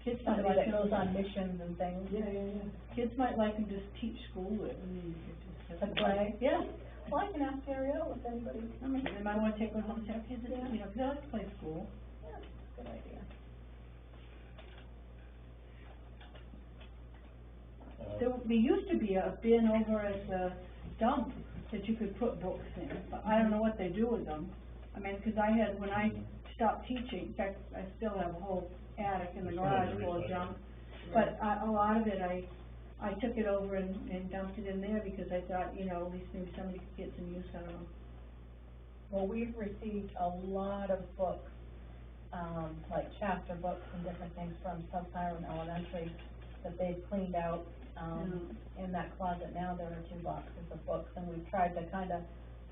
Kids might Somebody like that goes them, on missions and things. Yeah, yeah, yeah. kids might like them just teach school it, I mean, you just To have. play, yeah. Well, I can ask Ariel if anybody, I mean, they might wanna take one home and say, okay, this is, Yeah. you know, 'cause they like to play school. yeah, good idea. There used to be a bin over at the dump that you could put books in, but I don't know what they do with them. I mean, 'cause I had, when I stopped teaching, in fact, I still have a whole attic in the garage full of junk. But a lot of it, I took it over and dumped it in there because I thought, you know, at least maybe somebody could get some use out of them. Well, we've received a lot of books, like chapter books and different things from South Highland Elementary that they've cleaned out. In that closet now, there are 2 boxes of books, and we've tried to kind of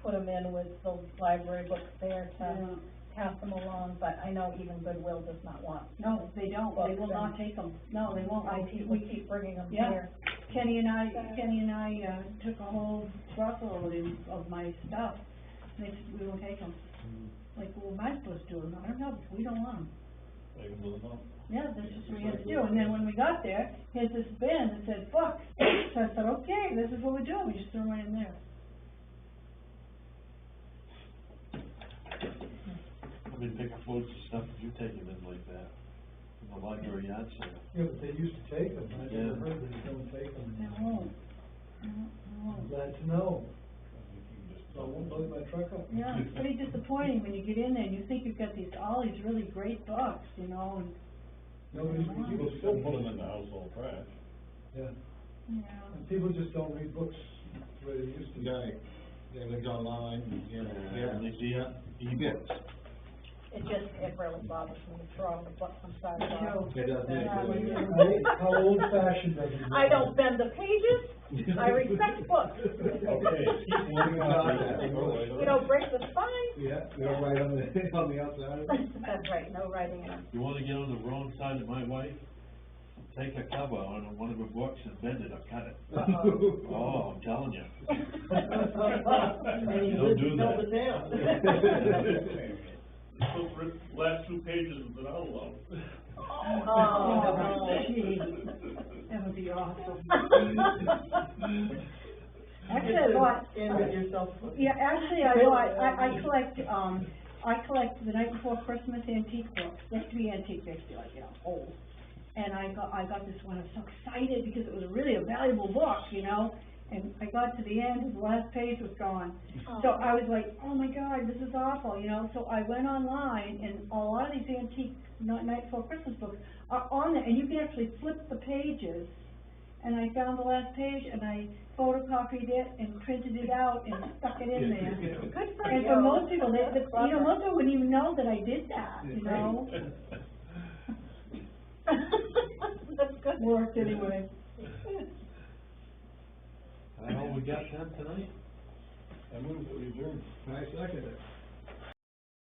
put them in with the library books there to pass them along, but I know even Goodwill does not want. No, they don't, they will Books not and- take them, no, they won't. We keep bringing them Yeah. here. Kenny and I, took a whole truckload of my stuff, and they said, we won't take them. Like, well, am I supposed to do them? I don't know, we don't want them. They can move on. Yeah, that's just what we had to do, and then when we got there, here's this bin that said books, so I said, okay, this is what we're doing, we just threw them right in there. How many pick up loads of stuff did you take them in like that? From the library yard sale? Yeah, but they used to take them, I Yeah. never heard that they don't take them. No, I'm glad to know, so I won't load my truck up. yeah, it's pretty disappointing when you get in there and you think you've got all these really great books, you know, and, Nobody's, People still put them in the household trash. yeah, yeah. and people just don't read books the way they used to. yeah. They look online, And they see e-books. It really bothers me to throw the books, I'm sorry, Bob. It does, Yeah, we do. How old fashioned does it I don't bend the pages, I respect books. Okay, keep moving on. You don't break the spine. Yeah, they're right on the outside. That's right, no writing in them. You wanna get on the wrong side of my wife? Take a cover on one of her books and bend it or cut it. Oh, I'm telling you. And you Don't just do build that. it down. The last 2 pages of the envelope. Oh, gee, that would be awesome. Actually, I bought, And with yourself. yeah, actually, I bought, I collect the night before Christmas antique books, they have to be antique, they have to be like, you know, old. And I got this one, I was so excited because it was really a valuable book, you know, and I got to the end, and the last page was gone. So I was like, oh my God, this is awful, you know, so I went online, and a lot of these antique night before Christmas books are on there, and you can actually flip the pages. And I found the last page, and I photocopied it and printed it out and stuck it in there. Good for And you. for most people, you know, Clever. most people wouldn't even know that I did that, you know? That's good. Worked anyway. All we got done tonight? I move that we adjourn. I second it.